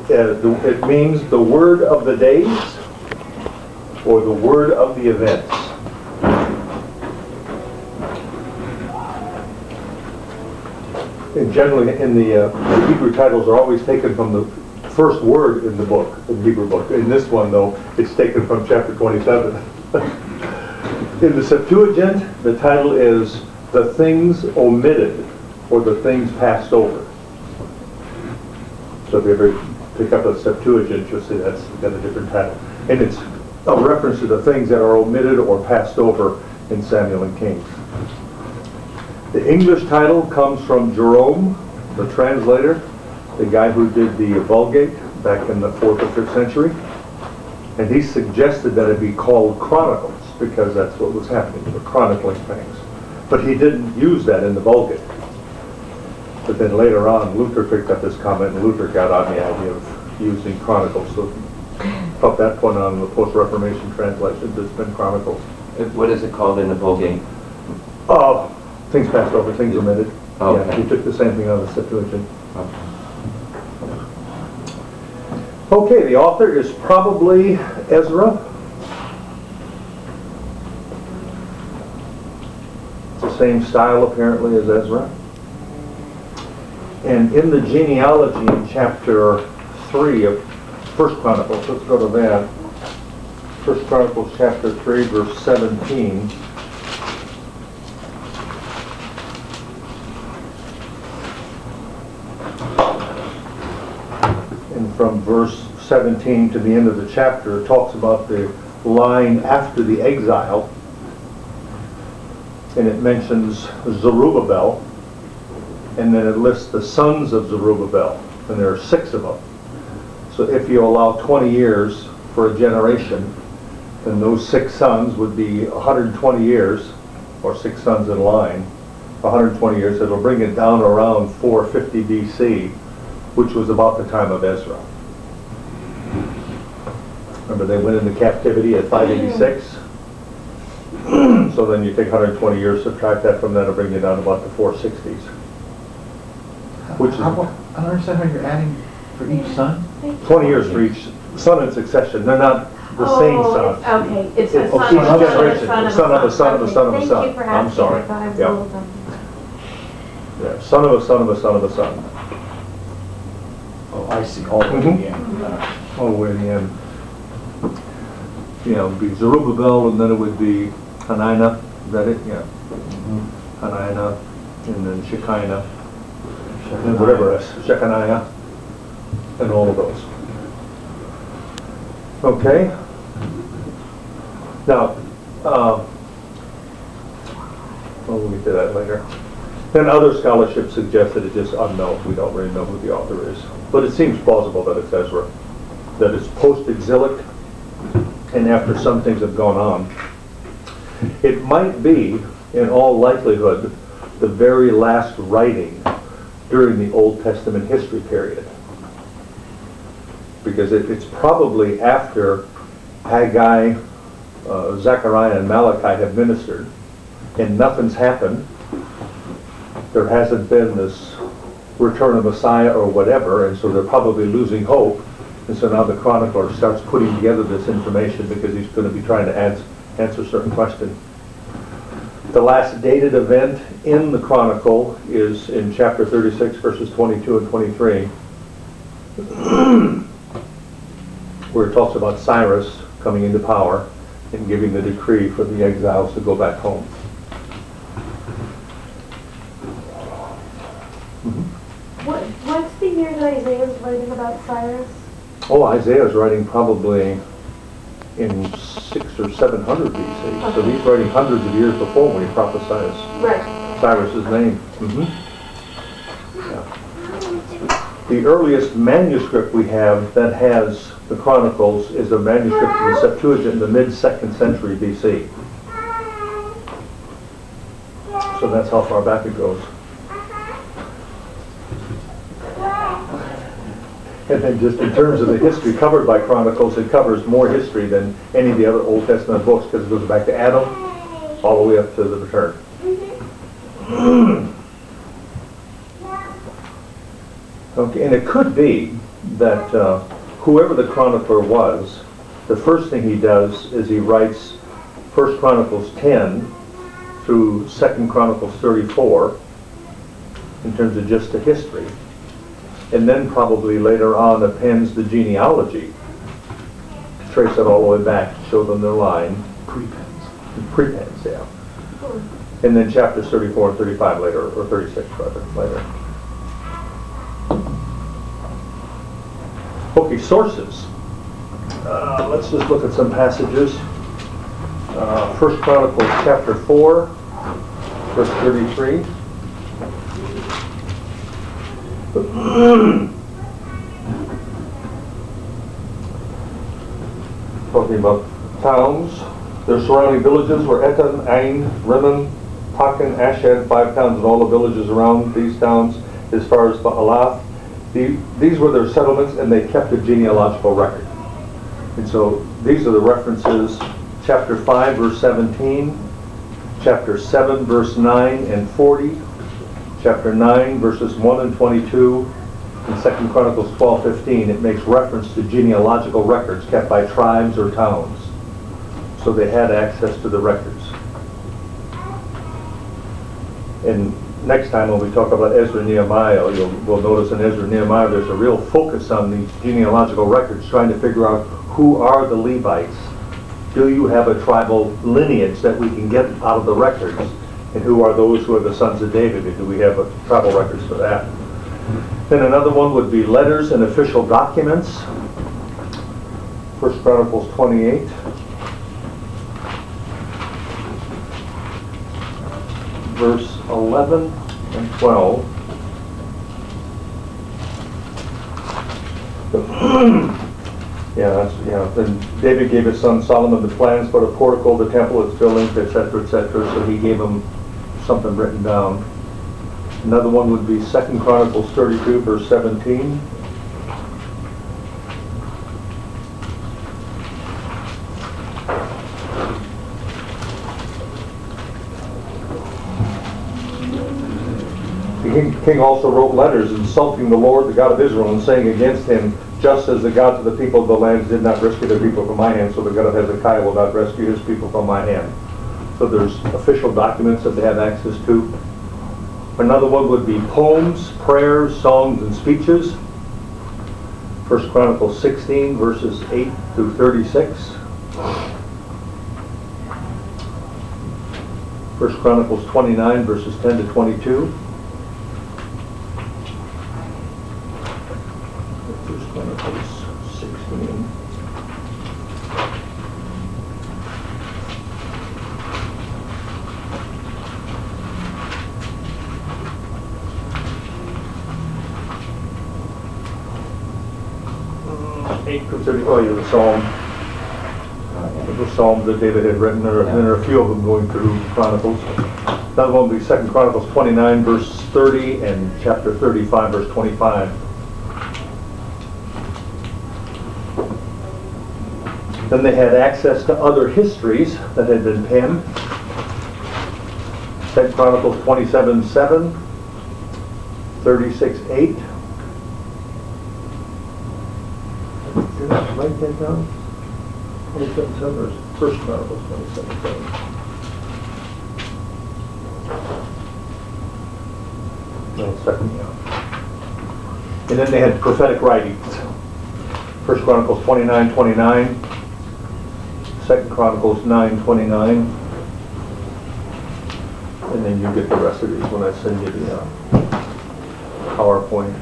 it means the word of the days or the word of the events. And generally, in the Hebrew titles are always taken from the first word in the book, in the Hebrew book. In this one, though, it's taken from chapter 27. In the Septuagint, the title is "The Things Omitted" or "The Things Passed Over." So if you ever pick up a Septuagint, you'll see that's got a different title. And it's a reference to the things that are omitted or passed over in Samuel and Kings. The English title comes from Jerome, the translator, the guy who did the Vulgate back in the 4th or 5th century. And he suggested that it be called Chronicles because that's what was happening, the chronicling things. But he didn't use that in the Vulgate. But then later on, Luther picked up this comment, and Luther got on the idea of using Chronicles. So from that point on, the post-Reformation translations, it's been Chronicles. What is it called in the Vulgate? Things passed over, things omitted. Oh, yeah, okay. he took the same thing out of the Septuagint. Okay. Okay, the author is probably Ezra. It's the same style apparently as Ezra. And in the genealogy in chapter 3 of 1 Chronicles, let's go to that. 1 Chronicles chapter 3 verse 17. And from verse 17 to the end of the chapter, it talks about the line after the exile. And it mentions Zerubbabel. And then it lists the sons of Zerubbabel, and there are 6 of them. So if you allow 20 years for a generation, then those 6 sons would be 120 years, or 6 sons in line, 120 years. It'll bring it down around 450 BC, which was about the time of Ezra. Remember, they went into captivity at 586. So then you take 120 years, subtract that from that, it'll bring you down about the 460s. Which I don't understand how you're adding for each son. 20 years for each son in successation. They're not the same son. Okay, it's a Each son of a generation. son The of son of a a son of a son of a Thank son. you for I'm asking. sorry. I thought I was Yeah. a little dumb. Yeah, son of a son of a son of a son. Oh, I see. All the way to the end. All the way to the end. Yeah, it would be Zerubbabel, and then it would be Hanina. Is that it? Yeah. Hanina, and then Shekinah, and whatever else. Shechaniah, and all of those. Okay. Now, we'll get to that later. Then other scholarship suggests that it's just unknown. We don't really know who the author is. But it seems plausible that it's Ezra, that it's post-exilic, and after some things have gone on. It might be, in all likelihood, the very last writing during the Old Testament history period. Because it's probably after Haggai, Zechariah, and Malachi have ministered, and nothing's happened. There hasn't been this return of Messiah or whatever, and so they're probably losing hope. And so now the chronicler starts putting together this information because he's going to be trying to answer certain questions. The last dated event in the chronicle is in chapter 36, verses 22 and 23, where it talks about Cyrus coming into power and giving the decree for the exiles to go back home. What's the year that Isaiah was writing about Cyrus? Oh, Isaiah's writing probably in 600 or 700 BC. So he's writing hundreds of years before when he prophesies Right. Cyrus's name. Yeah. The earliest manuscript we have that has the Chronicles is a manuscript of the Septuagint in the mid-2nd century BC. So that's how far back it goes. And then just in terms of the history covered by Chronicles, it covers more history than any of the other Old Testament books because it goes back to Adam all the way up to the return. Okay, and it could be that whoever the chronicler was, the first thing he does is he writes 1 Chronicles 10 through 2 Chronicles 34 in terms of just the history, and then probably later on appends the genealogy to trace it all the way back, show them their line. Prepends, yeah. And then chapters 34 and 35 later, or 36 rather, later. Okay, sources. Let's just look at some passages. 1 Chronicles chapter 4, verse 33. Talking about towns. Their surrounding villages were Etan, Ain, Rimmon, Takan, Ashed, 5 towns, and all the villages around these towns as far as Baalath. These were their settlements, and they kept a genealogical record. And so these are the references: chapter 5, verse 17, chapter 7, verse 9 and 40, chapter 9, verses 1 and 22, and 2 Chronicles 12:15. It makes reference to genealogical records kept by tribes or towns. So they had access to the records. And next time when we talk about Ezra and Nehemiah, we'll notice in Ezra and Nehemiah there's a real focus on these genealogical records, trying to figure out who are the Levites. Do you have a tribal lineage that we can get out of the records? And who are those who are the sons of David? And do we have tribal records for that? Then another one would be letters and official documents. 1 Chronicles 28. Verse 11 and 12. Then David gave his son Solomon the plans for the portico, the temple, its buildings, etc., etc. So he gave him something written down. Another one would be 2 Chronicles 32, verse 17. The king also wrote letters insulting the Lord, the God of Israel, and saying against him, just as the gods of the people of the land did not rescue their people from my hand, so the God of Hezekiah will not rescue his people from my hand. So there's official documents that they have access to. Another one would be poems, prayers, songs, and speeches. 1 Chronicles 16, verses 8 through 36. 1 Chronicles 29, verses 10 to 22. 1 Chronicles 16. The Psalm. The Psalms that David had written, there are a few of them going through Chronicles. Another one would be 2 Chronicles 29, verse 30, and chapter 35, verse 25. Then they had access to other histories that had been penned. 2 Chronicles 27, 7, 36, 8. Did I write that down? 27, 7, or 1 Chronicles 27, 7? No, second, yeah. And then they had prophetic writings. 1 Chronicles 29, 29. 2 Chronicles 9, 29. And then you get the rest of these when I send you the PowerPoint.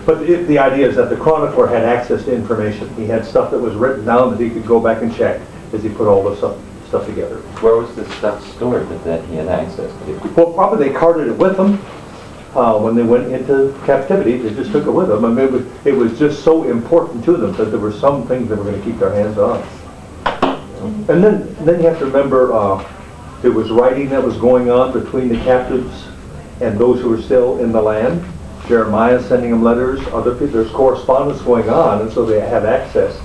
But the idea is that the chronicler had access to information. He had stuff that was written down that he could go back and check as he put all this stuff together. Where was this stuff stored that he had access to? Well, probably they carted it with them when they went into captivity. They just took it with them. I mean, it was just so important to them that there were some things they were going to keep their hands on. And then you have to remember there was writing that was going on between the captives and those who were still in the land. Jeremiah sending them letters, other people, there's correspondence going on, and so they had access.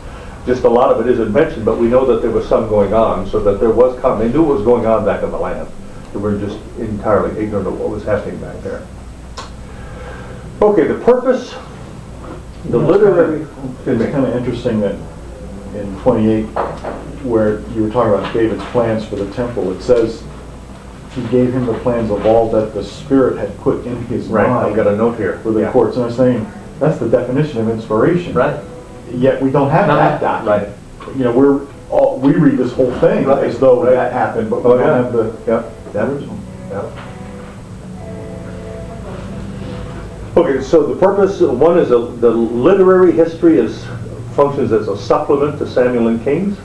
Just a lot of it isn't mentioned, but we know that there was some going on, so that there was, they knew what was going on back in the land. They were just entirely ignorant of what was happening back there. Okay, the purpose, the literary, excuse It's me. kind of interesting that in 28, where you were talking about David's plans for the temple, it says he gave him the plans of all that the Spirit had put in his Right, I've mind got a note here. for the Yeah. courts. And I'm saying, that's the definition of inspiration. Right. Yet we don't have that document. You know, we read this whole thing Right, as though right. that happened, but we Oh, don't yeah. have the Yeah. original. Yeah. Okay, so the purpose, one is the literary history functions as a supplement to Samuel and Kings.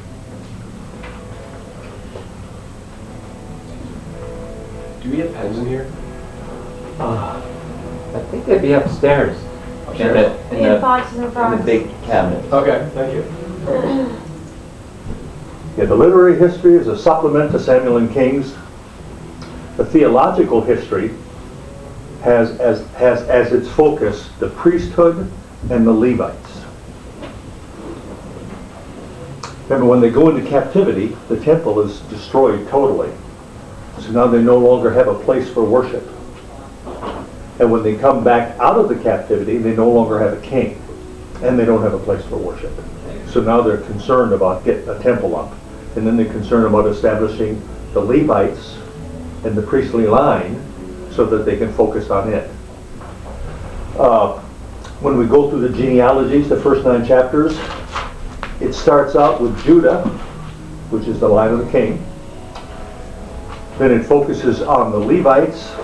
Do we have pens in here? I think they'd be upstairs. Upstairs? In In the boxes and in the boxes. big cabinet. Okay, thank you. Yeah, the literary history is a supplement to Samuel and Kings. The theological history has as its focus the priesthood and the Levites. Remember, when they go into captivity, the temple is destroyed totally. So now they no longer have a place for worship. And when they come back out of the captivity, they no longer have a king. And they don't have a place for worship. So now they're concerned about getting a temple up. And then they're concerned about establishing the Levites and the priestly line so that they can focus on it. When we go through the genealogies, the first 9 chapters, it starts out with Judah, which is the line of the king. Then it focuses on the Levites,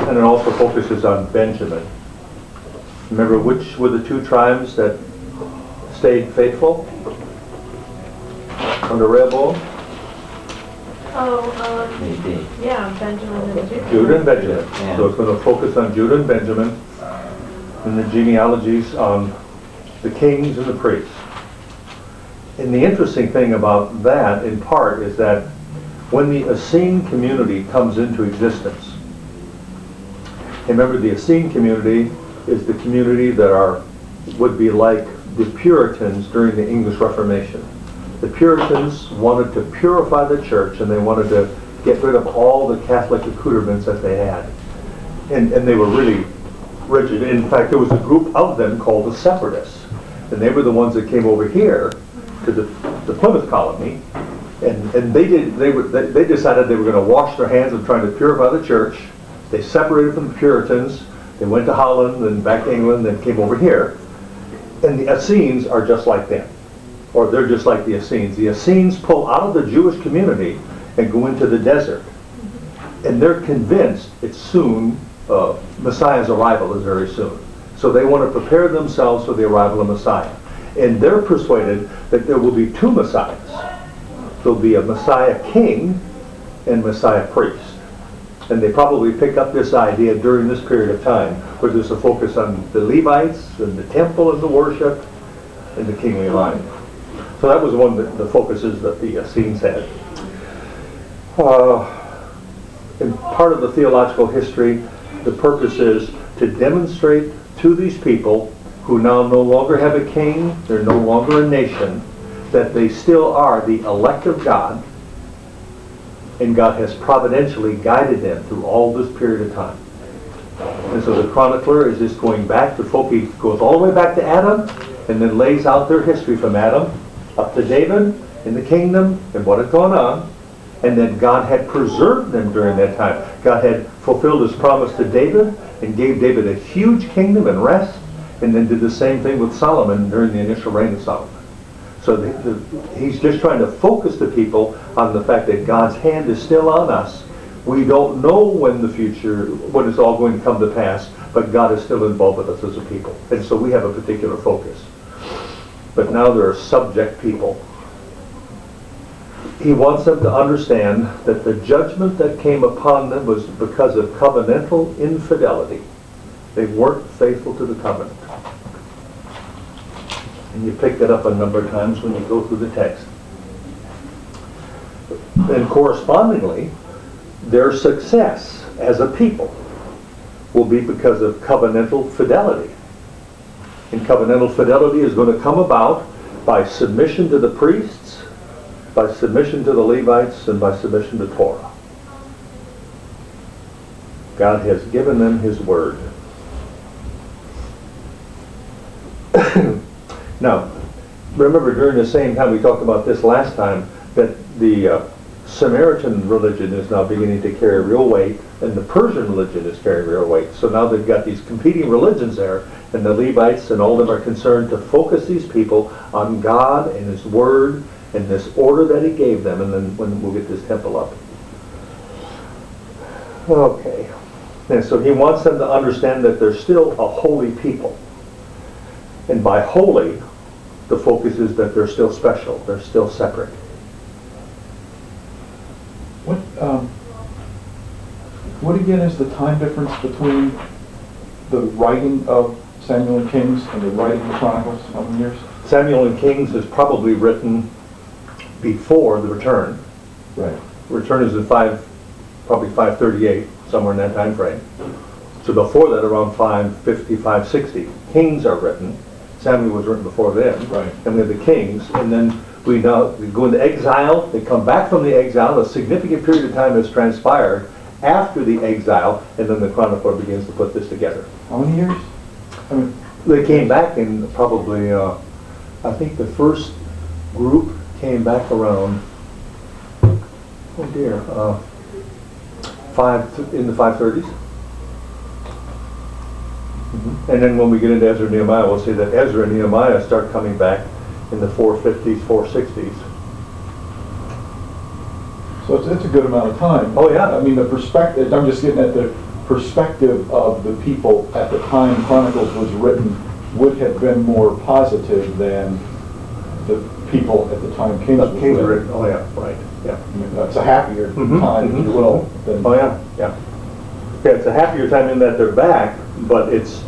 and it also focuses on Benjamin. Remember, which were the 2 tribes that stayed faithful under Rehoboam? Oh, Maybe. yeah, Benjamin and Judah. Judah and Benjamin. Yeah. So it's going to focus on Judah and Benjamin, and the genealogies on the kings and the priests. And the interesting thing about that, in part, is that when the Essene community comes into existence, remember the Essene community is the community that would be like the Puritans during the English Reformation. The Puritans wanted to purify the church, and they wanted to get rid of all the Catholic accoutrements that they had. And they were really rigid. In fact, there was a group of them called the Separatists. And they were the ones that came over here to the Plymouth colony. And they decided they were going to wash their hands of trying to purify the church. They separated from the Puritans. They went to Holland and back to England and came over here. And the Essenes are just like them. Or they're just like the Essenes. The Essenes pull out of the Jewish community and go into the desert. And they're convinced it's soon, Messiah's arrival is very soon. So they want to prepare themselves for the arrival of Messiah. And they're persuaded that there will be 2 Messiahs. There'll be a Messiah king and Messiah priest. And they probably pick up this idea during this period of time, where there's a focus on the Levites and the temple and the worship and the kingly line. So that was one of the focuses that the Essenes had. In part of the theological history, the purpose is to demonstrate to these people who now no longer have a king, they're no longer a nation, that they still are the elect of God, and God has providentially guided them through all this period of time. And so the chronicler is just going back to folk. He goes all the way back to Adam, and then lays out their history from Adam up to David in the kingdom and what had gone on, and that God had preserved them during that time. God had fulfilled His promise to David and gave David a huge kingdom and rest, and then did the same thing with Solomon during the initial reign of Solomon. So he's just trying to focus the people on the fact that God's hand is still on us. We don't know when it's all going to come to pass, but God is still involved with us as a people. And so we have a particular focus. But now there are subject people. He wants them to understand that the judgment that came upon them was because of covenantal infidelity. They weren't faithful to the covenant. And you pick that up a number of times when you go through the text. And correspondingly, their success as a people will be because of covenantal fidelity. And covenantal fidelity is going to come about by submission to the priests, by submission to the Levites, and by submission to Torah. God has given them his word. Now, remember during the same time, we talked about this last time, that the Samaritan religion is now beginning to carry real weight, and the Persian religion is carrying real weight. So now they've got these competing religions there, and the Levites and all of them are concerned to focus these people on God and his word and this order that he gave them, and then when we'll get this temple up. Okay. And so he wants them to understand that they're still a holy people. And by holy, the focus is that they're still special, they're still separate. What again is the time difference between the writing of Samuel and Kings and the writing of Chronicles? How many years? Samuel and Kings is probably written before the return. Right. Return is in probably 538, somewhere in that time frame. So before that, around 550, 560, Kings are written. Samuel was written before then. Right. And we have the Kings, and then we go into exile. They come back from the exile. A significant period of time has transpired after the exile, and then the chronicler begins to put this together. How many years? I mean, They came back in probably, I think the first group came back around, oh dear, in the 530s. And then when we get into Ezra and Nehemiah, we'll see that Ezra and Nehemiah start coming back in the 450s, 460s. so it's a good amount of time. Oh, yeah. I mean, the perspective, I'm just getting at the perspective of the people at the time Chronicles was written would have been more positive than the people at the time Kings was Kings were written. written, oh yeah, right, yeah. I mean, that's a happier Mhm, time, if you will, than... Oh, yeah, yeah. Yeah, it's a happier time in that they're back, but it's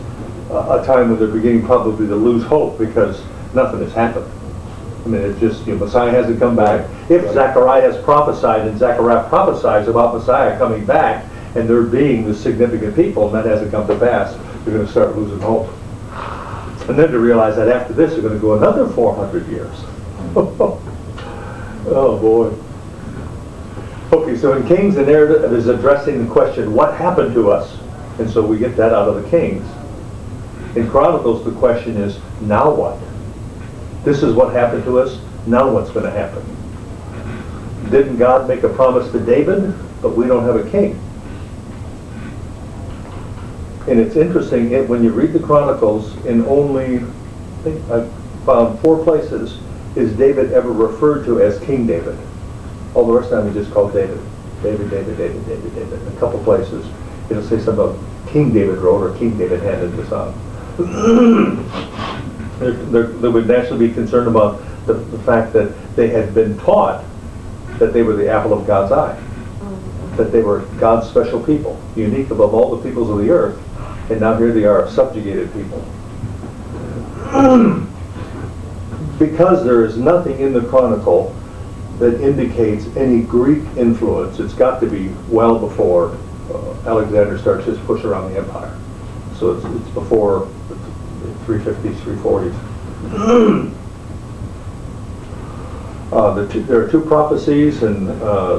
a time when they're beginning probably to lose hope because nothing has happened. I mean, it's just, Messiah hasn't come back. If Zechariah has prophesied, and Zechariah prophesies about Messiah coming back, and there being the significant people, and that hasn't come to pass, they're going to start losing hope. And then to realize that after this, they're going to go another 400 years. Oh, boy. Okay, so in Kings, the narrative is addressing the question, what happened to us? And so we get that out of the Kings. In Chronicles, the question is, now what? This is what happened to us, now what's going to happen? Didn't God make a promise to David? But we don't have a king. And it's interesting, when you read the Chronicles, in only, I think I've found 4 places, is David ever referred to as King David. All the rest of the time he's just called David. David, David, David, David, David. In a couple places, it'll say something about King David wrote or King David handed this on. They would naturally be concerned about the fact that they had been taught that they were the apple of God's eye, that they were God's special people, unique above all the peoples of the earth, and now here they are, subjugated people. Because there is nothing in the Chronicle that indicates any Greek influence, it's got to be well before Alexander starts his push around the empire. So it's before the 350s, 340s. There are 2 prophecies in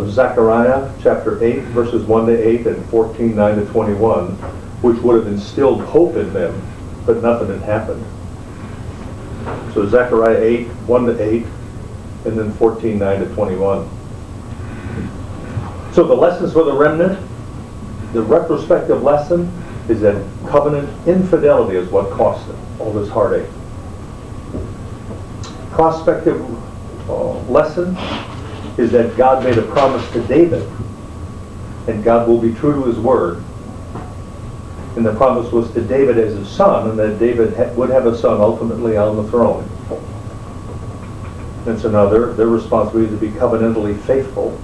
Zechariah chapter 8, verses 1 to 8 and 14, 9 to 21, which would have instilled hope in them, but nothing had happened. So Zechariah 8, 1 to 8, and then 14, 9 to 21. So the lessons for the remnant, the retrospective lesson is that covenant infidelity is what cost them all this heartache. Prospective lesson is that God made a promise to David, and God will be true to his word. And the promise was to David as his son, and that David would have a son ultimately on the throne. And so now their responsibility is to be covenantally faithful.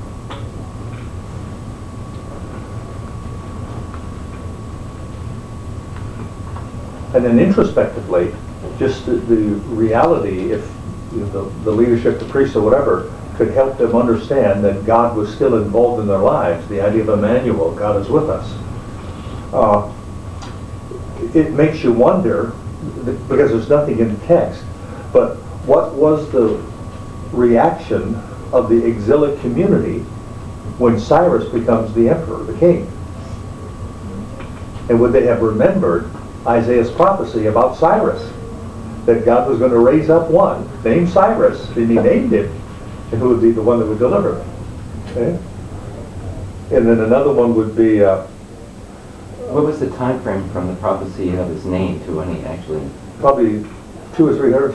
And then introspectively, just the reality, if the leadership, the priests or whatever, could help them understand that God was still involved in their lives, the idea of Emmanuel, God is with us. It makes you wonder, because there's nothing in the text, but what was the reaction of the exilic community when Cyrus becomes the emperor, the king? And would they have remembered Isaiah's prophecy about Cyrus? That God was going to raise up one named Cyrus, and he named him, and who would be the one that would deliver them. Okay? And then another one would be... What was the time frame from the prophecy of his name to when he actually... Probably 3 or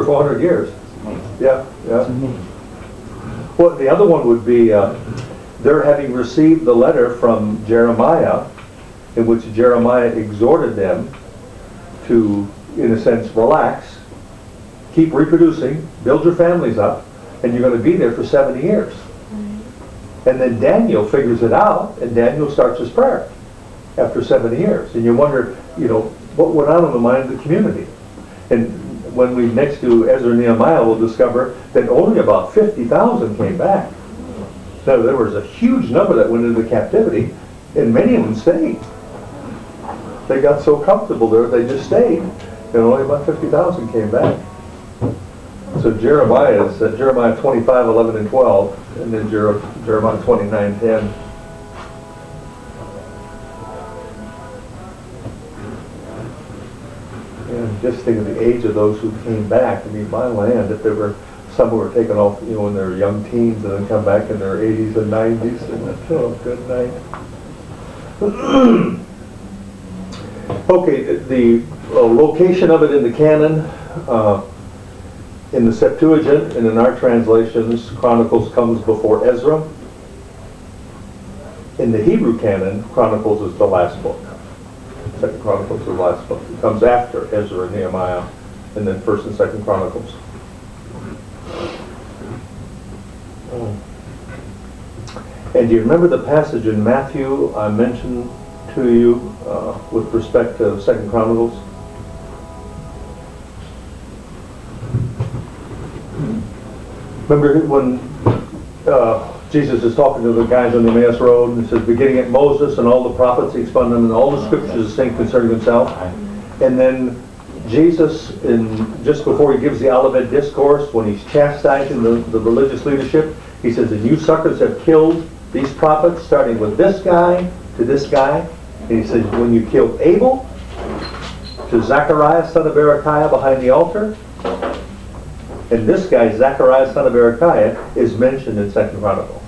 400 years. Yeah, yeah. Well, the other one would be they're having received the letter from Jeremiah, in which Jeremiah exhorted them to, in a sense, relax, keep reproducing, build your families up, and you're going to be there for 70 years. And then Daniel figures it out, and Daniel starts his prayer after 70 years. And you wonder, what went on in the mind of the community? And when we next do Ezra and Nehemiah, we'll discover that only about 50,000 came back. So there was a huge number that went into captivity, and many of them stayed. They got so comfortable there, they just stayed, and only about 50,000 came back. So Jeremiah is Jeremiah 25, 11, and 12, and then Jeremiah 29, 10. And just think of the age of those who came back. I mean, my land, if there were some who were taken off, in their young teens and then come back in their 80s and 90s, and that's good night. Okay, the location of it in the canon, in the Septuagint and in our translations, Chronicles comes before Ezra. In the Hebrew canon, Chronicles is the last book. Second Chronicles is the last book. It comes after Ezra and Nehemiah, and then First and Second Chronicles. And do you remember the passage in Matthew I mentioned to you with respect to Second Chronicles? Remember when Jesus is talking to the guys on the Emmaus Road, and it says, beginning at Moses and all the prophets, he explained them, and all the scriptures are saying concerning himself. And then Jesus, just before he gives the Olivet Discourse, when he's chastising the religious leadership, he says, and you suckers have killed these prophets, starting with this guy to this guy. And he says, when you killed Abel, to Zechariah, son of Berechiah, behind the altar. And this guy, Zechariah, son of Berechiah, is mentioned in Second Chronicles.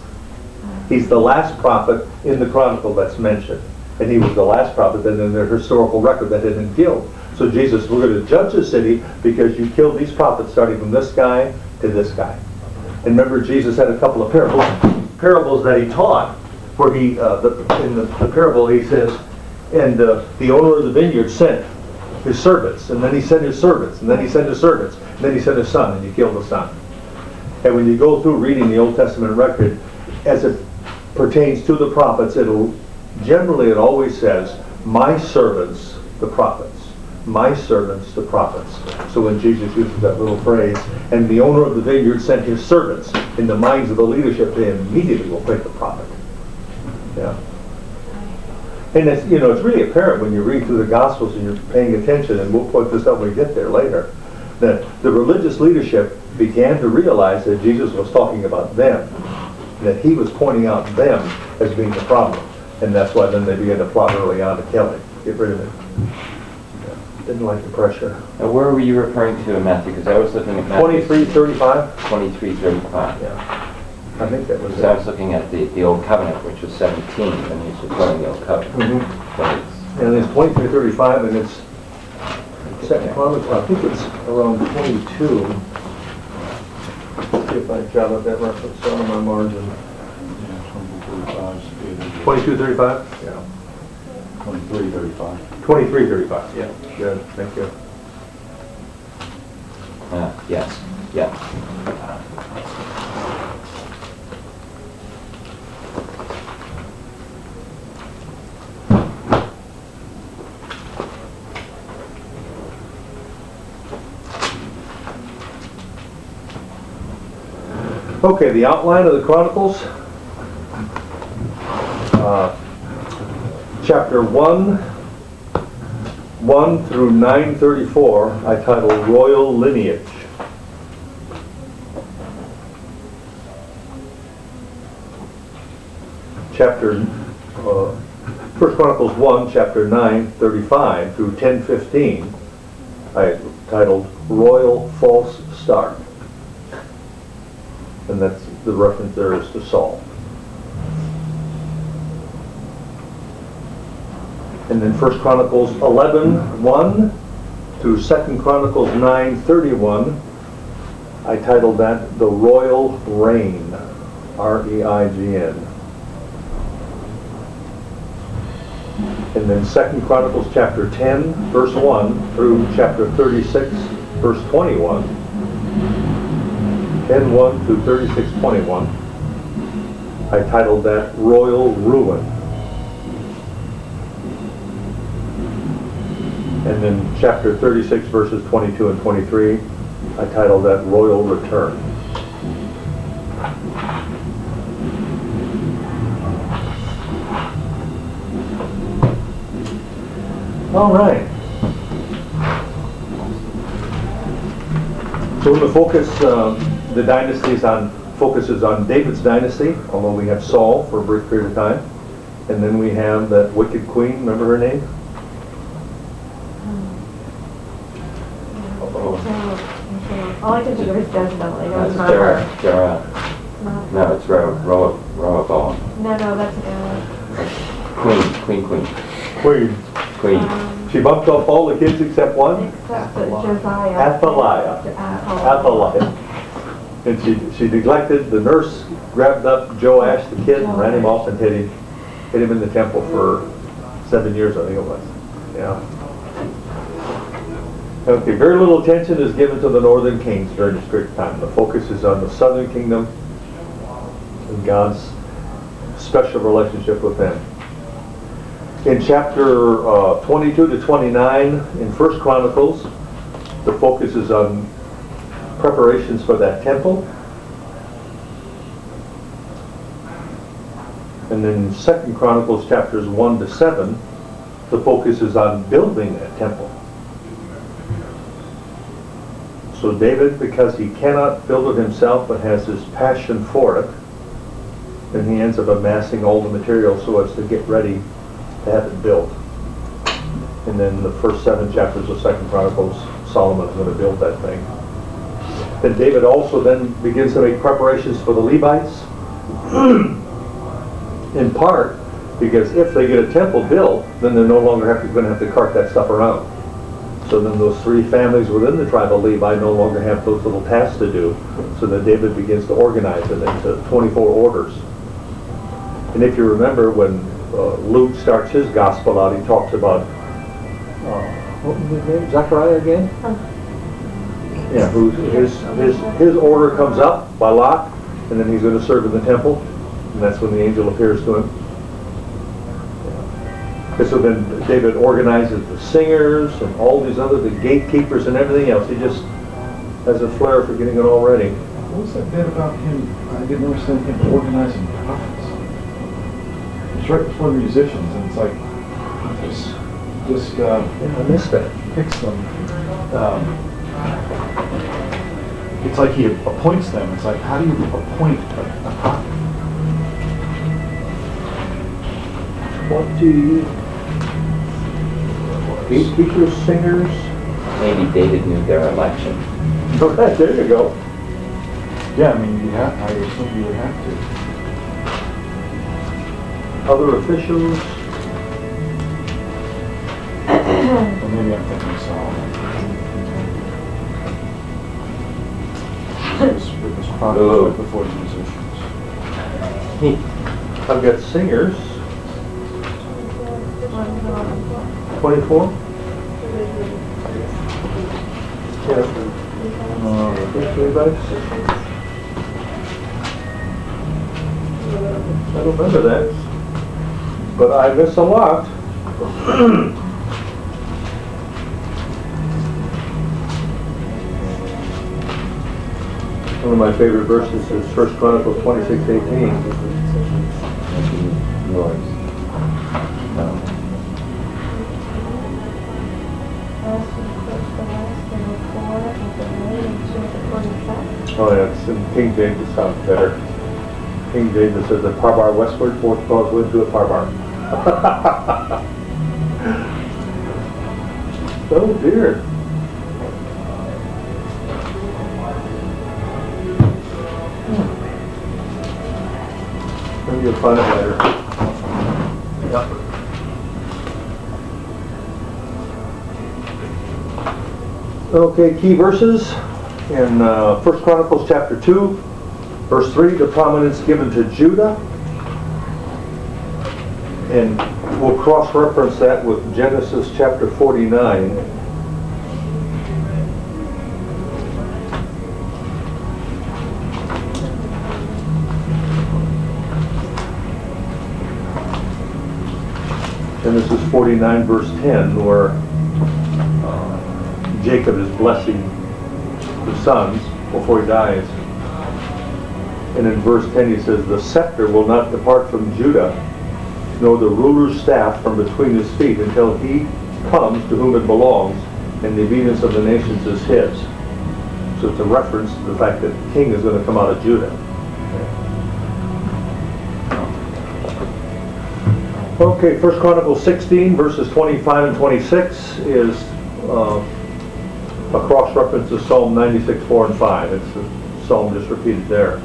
He's the last prophet in the Chronicle that's mentioned. And he was the last prophet that in their historical record that had been killed. So Jesus, we're going to judge the city because you killed these prophets starting from this guy to this guy. And remember, Jesus had a couple of parables that he taught, where he, in the parable he says, and the owner of the vineyard sent his servants, and then he sent his servants, and then he sent his servants, and then he sent his son, and he killed the son. And when you go through reading the Old Testament record, as it pertains to the prophets, it always says, my servants, the prophets. My servants, the prophets. So when Jesus uses that little phrase, and the owner of the vineyard sent his servants, in the minds of the leadership, they immediately will pick the prophet. Yeah. And it's, it's really apparent when you read through the Gospels and you're paying attention, and we'll point this up when we get there later, that the religious leadership began to realize that Jesus was talking about them, that he was pointing out them as being the problem. And that's why then they began to plot early on to kill him, get rid of him. Yeah. Didn't like the pressure. Now, where were you referring to in Matthew? Because I was looking at Matthew 23:35? 23:35. Yeah. I think that was So I was looking at the Old Covenant, which was 17, and he's referring the Old Covenant. Mm-hmm. And it's 23:35, and it's Second Chronicles. I think it's around 22. Let's see if I jotted that reference on my margin. Yeah, 22:35? Yeah. 23:35. 23:35. Yeah. Good. Thank you. Yes. Yeah. Okay, the outline of the Chronicles. Chapter 1 through 934, I title Royal Lineage. Chapter, 1 Chronicles 1, chapter 9:35 through 10:15, I titled Royal False Start. And that's the reference there is to Saul. And then 1 Chronicles 11:1 through 2 Chronicles 9:31, I titled that The Royal Reign, R-E-I-G-N. And then 2 Chronicles chapter 10, verse 1 through chapter 36, verse 21. 10:1 through 36:21. I titled that Royal Ruin. And then chapter 36, verses 22 and 23, I titled that Royal Return. All right. So the focus, the dynasties focuses on David's dynasty, although we have Saul for a brief period of time. And then we have that wicked queen, remember her name? All I can think of is Jezebel. That's Not her. No, it's Rehoboam. No, that's an Queen. She bumped off all the kids except one? except that Josiah. Athaliah. And she neglected. The nurse grabbed up Joash, the kid, and ran him off and hid him in the temple for 7 years, I think it was. Yeah. Okay, very little attention is given to the northern kings during this period of time. The focus is on the southern kingdom and God's special relationship with them. In chapter 22 to 29 in 1 Chronicles, the focus is on preparations for that temple. And then 2 Chronicles chapters 1 to 7, the focus is on building that temple. So David, because he cannot build it himself but has this passion for it, then he ends up amassing all the materials so as to get ready to have it built. And then the first 7 chapters of 2 Chronicles, Solomon is going to build that thing. Then David also then begins to make preparations for the Levites, in part because if they get a temple built, then they're no longer going to have to cart that stuff around. So then those 3 families within the tribe of Levi no longer have those little tasks to do. So then David begins to organize it into 24 orders. And if you remember when Luke starts his gospel out, he talks about, what was his name? Zechariah again? Yeah, his order comes up by lot, and then he's going to serve in the temple, and that's when the angel appears to him. And so then David organizes the singers and all these other, the gatekeepers and everything else. He just has a flair for getting it all ready. What was that bit about him? I didn't understand him organizing prophets. It's right before the musicians, and it's like, Yeah, I missed that. picks them. It's like he appoints them. It's like, how do you appoint a prophet? 20 gatekeepers, singers. Maybe David knew their election. Okay, there you go. Yeah, I mean, I assume you would have to. Other officials. Or maybe I'm thinking Solomon. It was probably right before the musicians. I've got singers. 24. Yes. Levites. I don't remember that, but I miss a lot. One of my favorite verses is 1 Chronicles 26:18. Yours. No. Oh yeah, it's in King James, it sounds better. King James says a parbar westward, 4 claws wind to a parbar. Oh dear. Maybe you'll find it later. Yep. Okay, key verses in 1 Chronicles chapter 2, verse 3, the prominence given to Judah. And we'll cross-reference that with Genesis chapter 49. Genesis 49 verse 10, where Jacob is blessing the sons before he dies. And in verse 10 he says, the scepter will not depart from Judah, nor the ruler's staff from between his feet, until he comes to whom it belongs, and the obedience of the nations is his. So it's a reference to the fact that the king is going to come out of Judah. Okay, 1 Chronicles 16, verses 25 and 26 is a cross-reference to Psalm 96, 4 and 5. It's the psalm just repeated there.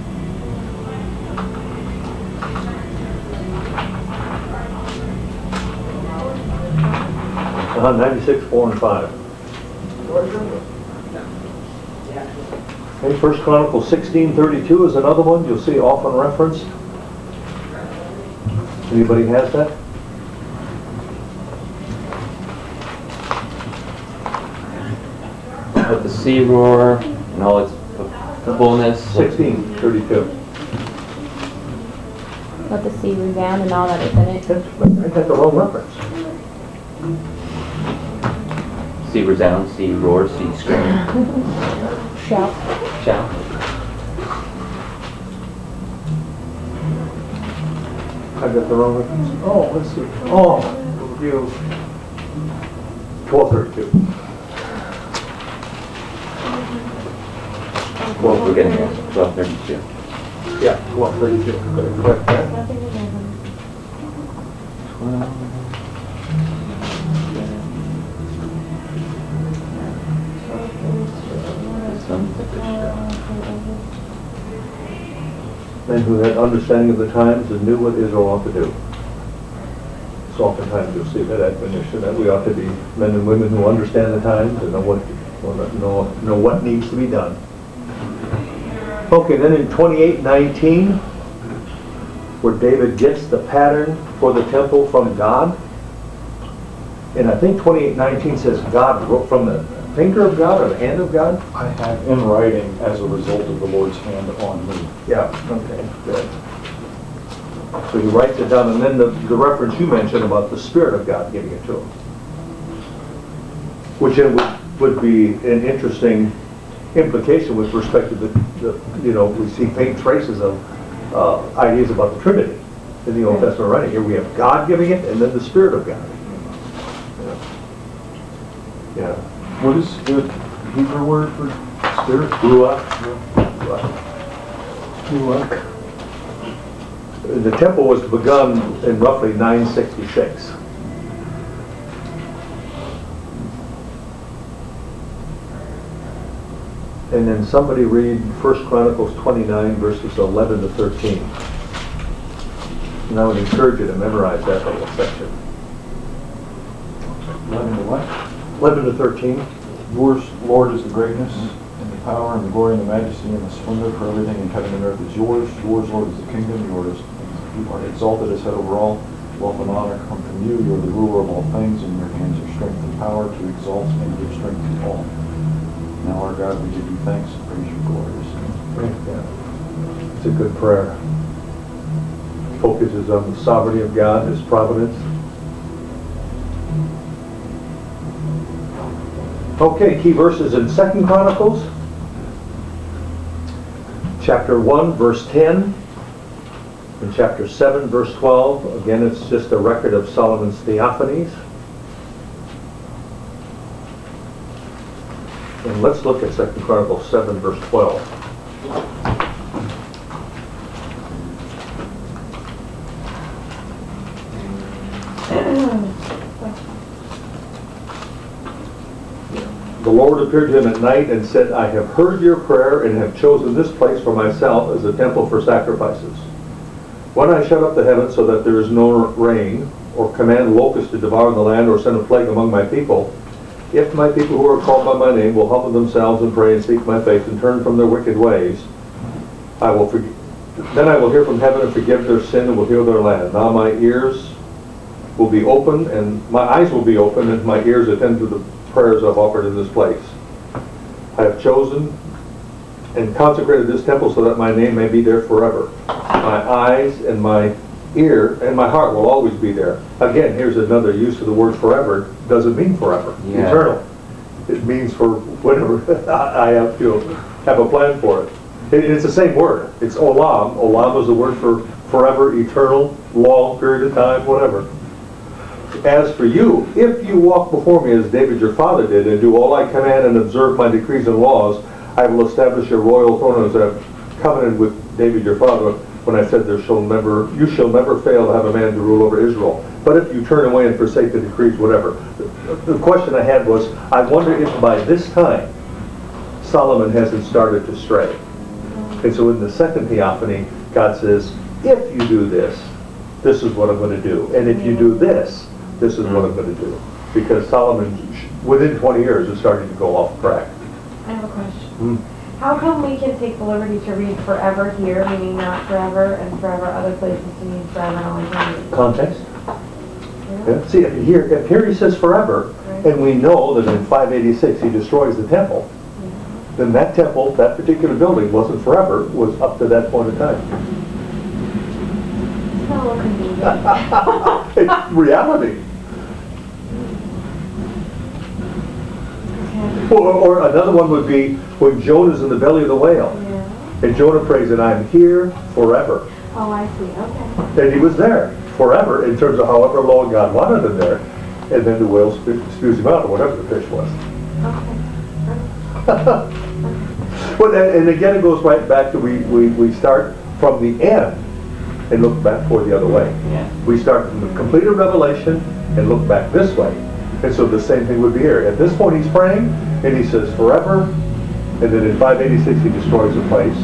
96, 4 and 5. Okay, 1 Chronicles 16, 32 is another one you'll see often referenced. Anybody has that? Let the sea roar and all its fullness. 16:32. Let the sea resound and all that is in it. I got the wrong reference. Sea resound, sea roar, sea scream. Shout. Shout. I got the wrong reference. Oh, let's see. Oh, review. 12:32. Well, we're getting there. 12:32. Yeah, 12:32. Gotta correct that. Men who had understanding of the times and knew what Israel ought to do. So oftentimes you'll see that admonition that we ought to be men and women who understand the times and know what needs to be done. Okay, then in 28:19, where David gets the pattern for the temple from God, and I think 28:19 says God wrote from the finger of God or the hand of God. I have in writing as a result of the Lord's hand on me. Yeah, okay, good. So he writes it down, and then the reference you mentioned about the Spirit of God giving it to him. Which it would be an interesting implication with respect to the we see faint traces of ideas about the Trinity in the Old Testament writing. Here we have God giving it, and then the Spirit of God. Yeah. What is the Hebrew word for spirit? Ruach. Ruach. The temple was begun in roughly 966. And then somebody read 1 Chronicles 29 verses 11 to 13. And I would encourage you to memorize that little section. 11 to what? 11 to 13. Yours, Lord, is the greatness and the power and the glory and the majesty and the splendor, for everything in heaven and earth is yours. Yours, Lord, is the kingdom. Yours, you are exalted as head over all. Wealth and honor come from you. You are the ruler of all things, and in your hands are strength and power to exalt and give strength to all. Now, our God, we give you thanks and praise your glorious name. Yeah. It's a good prayer. Focuses on the sovereignty of God, His providence. Okay, key verses in 2 Chronicles. Chapter 1, verse 10. And chapter 7, verse 12. Again, it's just a record of Solomon's theophanies. And let's look at 2 Chronicles 7, verse 12. Lord appeared to him at night and said, I have heard your prayer and have chosen this place for myself as a temple for sacrifices. When I shut up the heavens so that there is no rain, or command locusts to devour the land, or send a plague among my people, if my people who are called by my name will humble themselves and pray and seek my face and turn from their wicked ways, then I will hear from heaven and forgive their sin and will heal their land. Now my ears will be open and my eyes will be open and my ears attend to the prayers I've offered in this place. I have chosen and consecrated this temple so that my name may be there forever. My eyes and my ear and my heart will always be there. Again, here's another use of the word forever. It doesn't mean forever, Yeah. eternal. It means for whatever I have to have a plan for it. It's the same word. It's olam. Olam is the word for forever, eternal, long period of time, whatever. As for you, if you walk before me as David your father did, and do all I command and observe my decrees and laws, I will establish your royal throne as I have covenanted with David your father when I said you shall never fail to have a man to rule over Israel. But if you turn away and forsake the decrees, whatever. The question I had was, I wonder if by this time Solomon hasn't started to stray. And so in the second theophany, God says, if you do this, this is what I'm going to do. And if you do this, this is what I'm going to do. Because Solomon, within 20 years, is starting to go off track. I have a question. How come we can take the liberty to read forever here, meaning not forever, and forever other places to mean forever and always only? Context. Yeah. Yeah. See, if here he says forever, Right. and we know that in 586 he destroys the temple, then that temple, that particular building, wasn't forever, was up to that point in time. It's not a little convenient. It's reality. Okay. Or another one would be when Jonah's in the belly of the whale. Yeah. And Jonah prays, and I'm here forever. Oh, I see. Okay. And he was there forever in terms of however long God wanted him there. And then the whale spews him out, or whatever the fish was. Okay. Well, and again, it goes right back to we start from the end and look back toward the other way. Yeah. We start from the completed revelation and look back this way. And so the same thing would be here. At this point, he's praying, and he says, forever. And then in 586, he destroys the place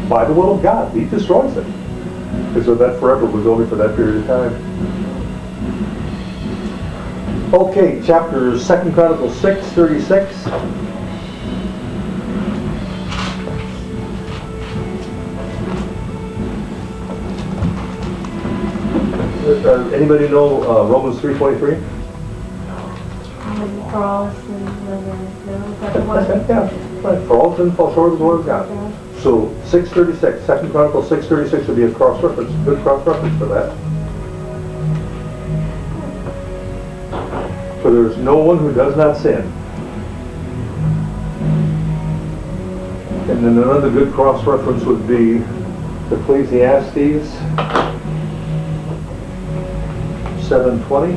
by the will of God. He destroys it. And so that forever was only for that period of time. Okay, chapter 2 Chronicles 6:36. Anybody know Romans 3:23? For all sin, no, is that the one? Yeah, right. For all sin fall short of the glory of God. So 6:36, 2 Chronicles 6:36 would be a cross-reference, good cross-reference for that. For there is no one who does not sin. And then another good cross-reference would be Ecclesiastes 7:20.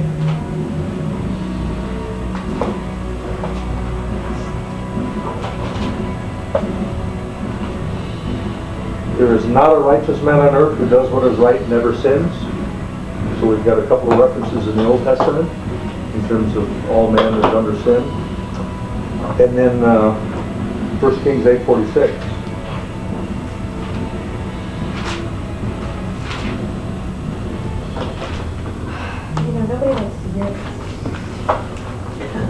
There is not a righteous man on earth who does what is right and never sins. So we've got a couple of references in the Old Testament in terms of all man is under sin. And then 1 Kings 8:46. Nobody likes to hear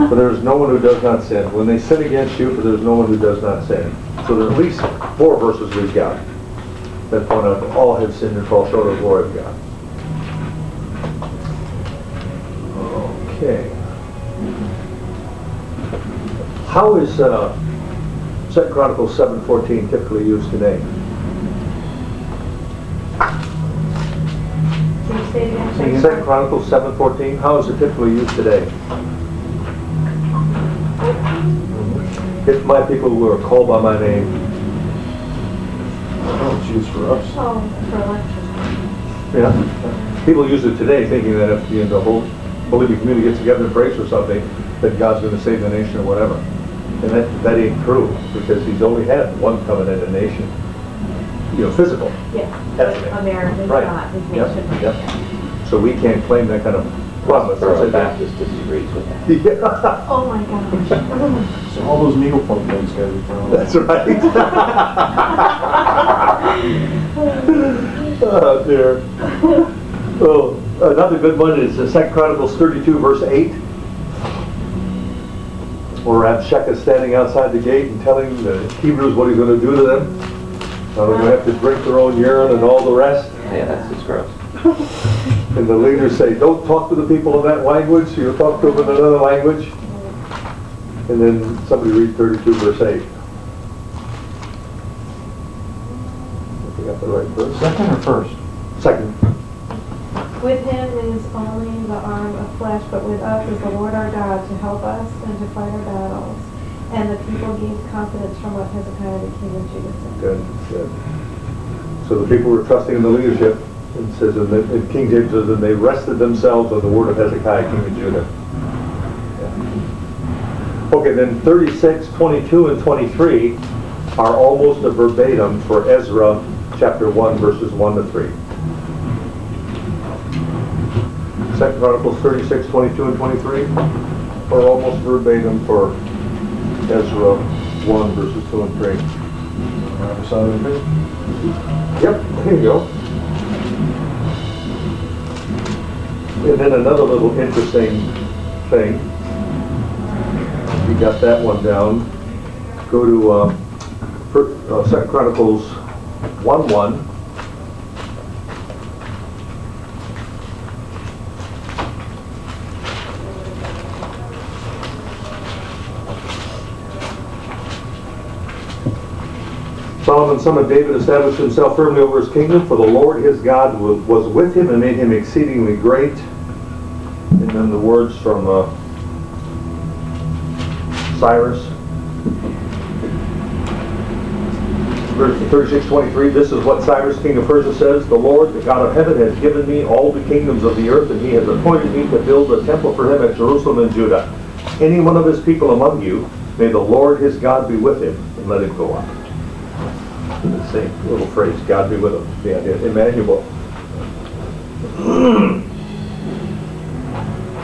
For there is no one who does not sin. When they sin against you, for there is no one who does not sin. So there are at least 4 verses we've got that point out that all have sinned and fall short of the glory of God. Okay. How is 2 Chronicles 7:14 typically used today? Can you say it again? 2 Chronicles 7:14, how is it typically used today? If my people who are called by my name. Oh, it's used for us. Oh, for election. Yeah. People use it today thinking that if the whole believing community gets together and prays for something, that God's going to save the nation or whatever. And that ain't true, because he's only had one covenant in a nation. Physical. Yeah. Ethnic. America's Right. not his Yep. nation. Yep. So we can't claim that kind of Promise. Or a Baptist disagrees with that. Yeah, Oh my gosh. So all those needlepoint things gotta be thrown. that's right. Oh, dear. Oh, another good one is 2 Chronicles 32, verse 8. Where Abshak is standing outside the gate and telling the Hebrews what he's going to do to them. How they're going to have to drink their own urine and all the rest. Yeah, that's just gross. And the leaders say, don't talk to the people in that language, so you'll talk to them in another language. And then somebody read 32 verse 8. If we got the right verse. Second or first? Second. With him is only the arm of flesh, but with us is the Lord our God to help us and to fight our battles. And the people gained confidence from what Hezekiah the king of Judah said. Good, good. So the people were trusting in the leadership. It says, and King James says, and they rested themselves on the word of Hezekiah, king of Judah. Yeah. Okay, then 36, 22, and 23 are almost a verbatim for Ezra chapter 1, verses 1 to 3. 2 Chronicles 36, 22, and 23 are almost verbatim for Ezra 1, verses 2 and 3. Other side of the page? Yep, here you go. And then another little interesting thing. You got that one down. Go to 2 Chronicles 1:1. Solomon, son of David, established himself firmly over his kingdom, for the Lord his God was with him and made him exceedingly great. And then the words from Cyrus. Verse 36:23, this is what Cyrus, king of Persia, says, the Lord, the God of heaven, has given me all the kingdoms of the earth, and he has appointed me to build a temple for him at Jerusalem and Judah. Any one of his people among you, may the Lord his God be with him, and let him go up. The same little phrase, God be with him. Yeah, Emmanuel.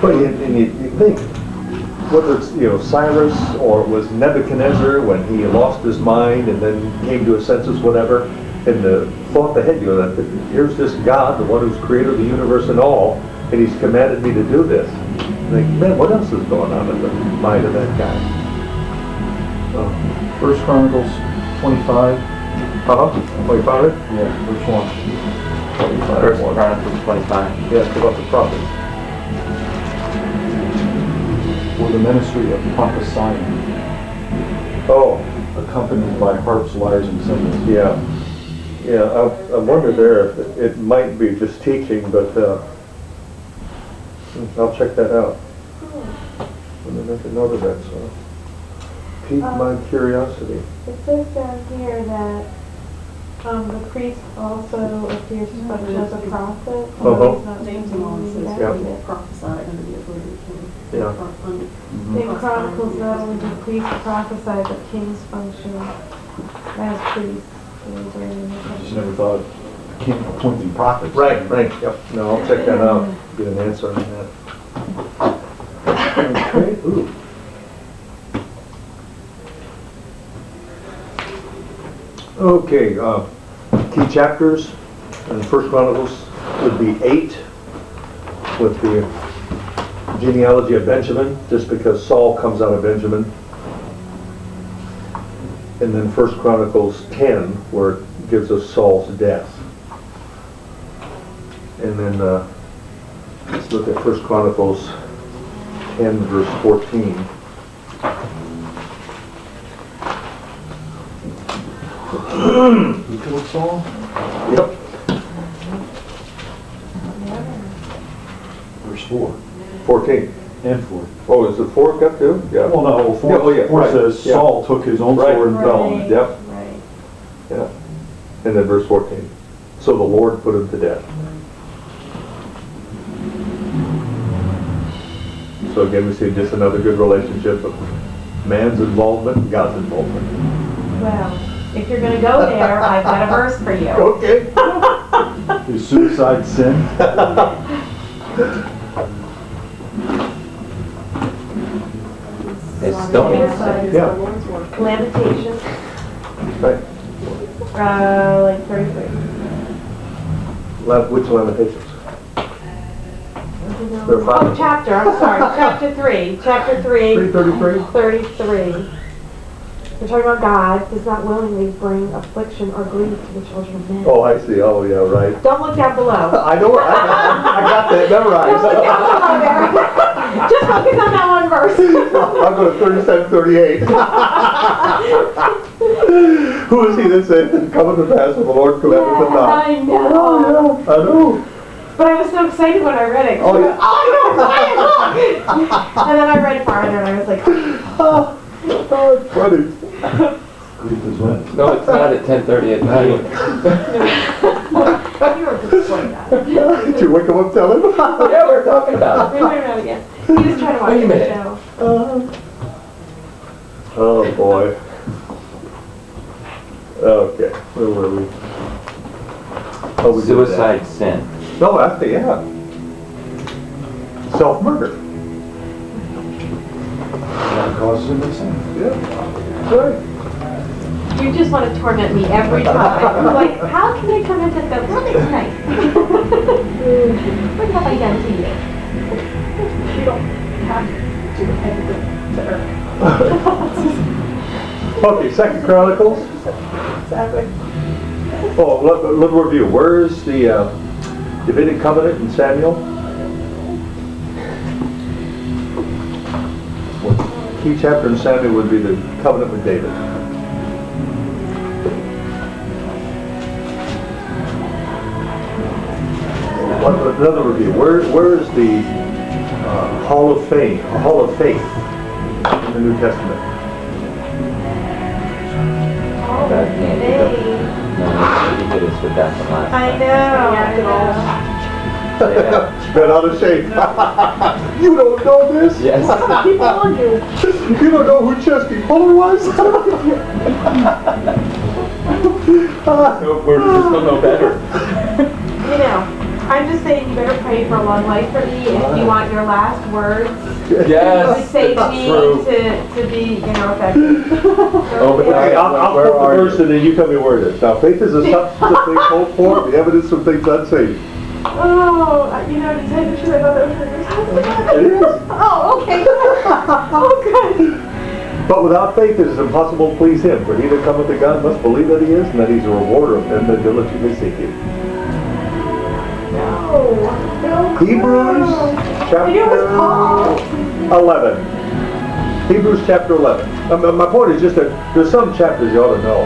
But you think, whether it's Cyrus or it was Nebuchadnezzar when he lost his mind and then came to his senses, whatever, and the thought that hit you that here's this God, the one who's created the universe and all, and he's commanded me to do this. Like, man, what else is going on in the mind of that guy? Oh. 1 Chronicles 25. 25? Yeah, which one? 25. First Chronicles 25. Yeah, it's about the prophets. For the ministry of prophesying, Oh, accompanied by harps, lyres, and cymbals. yeah. Yeah, I wonder there if it might be just teaching, but I'll check that out. I didn't make a note of that, so piqued my curiosity. It says down here that the priest also appears to function as a prophet. Uh-huh. He's not James doing Long says anything. he prophesied under the authority of the king. Yeah. Or under- In Chronicles, not only do priests prophesy, but kings function as priests. I just never thought of the king appointing prophets. Right, yep. No, I'll check that out, get an answer on that. Okay, ooh. Okay, key chapters in 1 Chronicles would be 8 with the genealogy of Benjamin, just because Saul comes out of Benjamin. And then 1 Chronicles 10, where it gives us Saul's death. And then let's look at 1 Chronicles 10, verse 14. Who killed Saul? Yep. Verse 4. 14. And 4. Oh, is it 4 got to? Yeah. Well, no, 4, Yeah, oh, yeah, 4 right, says yeah. Saul took his own Right. sword and fell on Right, it. Yep. right. Yeah. And then verse 14. So the Lord put him to death. So again, we see just another good relationship of man's involvement and God's involvement. Well, if you're gonna go there, I've got a verse for you. Okay. Is suicide sin? It's stony. Yeah. Lamentations, Right. like 33. Which Lamentations? There are Oh, five. chapter, I'm sorry, chapter 3, chapter 3. 333? 33. We're talking about God does not willingly bring affliction or grief to the children of men. Oh, I see. Oh, yeah, right. Don't look down below. I know. I got that Don't look memorized. down below, Mary. Just focus on that one verse. I'll go to 37:38. Who is he that said, "Cometh to pass when the Lord commandeth it not"? I know. I know. But I was so excited when I read it. Oh, yeah. I know. And then I read farther and I was like, Oh, it's funny. No, it's not at 10:30 at night. you were disappointed at it. Did you wake him up, tell him? Yeah, we're talking about it. We might know again. He was trying to watch Wait a the minute. show. Oh, boy. Okay, where were we? Oh, we did that. Suicide sin. No, actually, yeah. Self-murder. That causes him to sin. Yeah, right. You just want to torment me every time. Like, how can I come into the really tonight? What have I done to you? You don't have to repent to earn. Okay, Second Chronicles. Exactly. Oh, let's review. Where is the Davidic covenant in Samuel? Well, key chapter in Samuel would be the covenant with David. Another review. Where is the Hall of Fame, Hall of Faith in the New Testament? That can't be done. No, you did this with that one last I time. know. Yeah. Been out of shape. You don't know this? Yes. Keep on you. You don't know who Chesky Fuller was? We're just gonna know better. You know, I'm just saying you better pray for a long life for me if you want your last words Yes. say to me True. to be, effective. Oh, but Okay, I'll Where quote are the verse you? and then you tell me where it is. Now, faith is a substance of things hoped for, the evidence of things unseen. Oh, to tell you the truth, I thought that was your It is. Oh, okay. Oh, good. But without faith it is impossible to please him, for he that cometh to God must believe that he is, and that he's a rewarder of them that diligently seek him. No. Hebrews I knew it was Paul. chapter 11. Hebrews chapter 11. My point is just that there's some chapters you ought to know.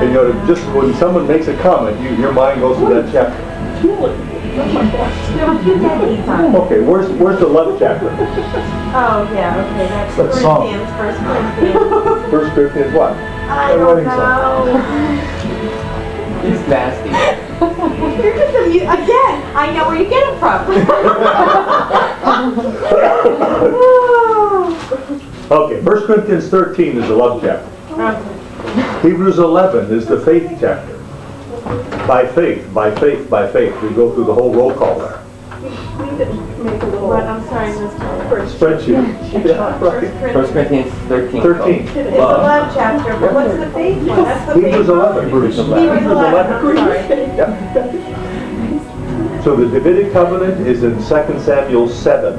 And you ought to, just when someone makes a comment, your mind goes to that chapter. No, you can anytime. Okay, where's the 11th chapter? Oh, yeah, okay, that's That song. Corinthians, 1 Corinthians. 1 Corinthians what? I don't know. He's nasty. You're just again, I know where you get it from. Okay, 1 Corinthians 13 is the love chapter. Hebrews 11 is the faith chapter. By faith, by faith, by faith. We go through the whole roll call there. We need to make a little But I'm sorry, Mr. Spreadsheet. Yeah, right. 1 Corinthians 13. 13. It's the love chapter, but what's the faith one? That's the Hebrews faith 11. Hebrews 11. Hebrews 11, I'm sorry. Yep. So the Davidic covenant is in 2 Samuel 7.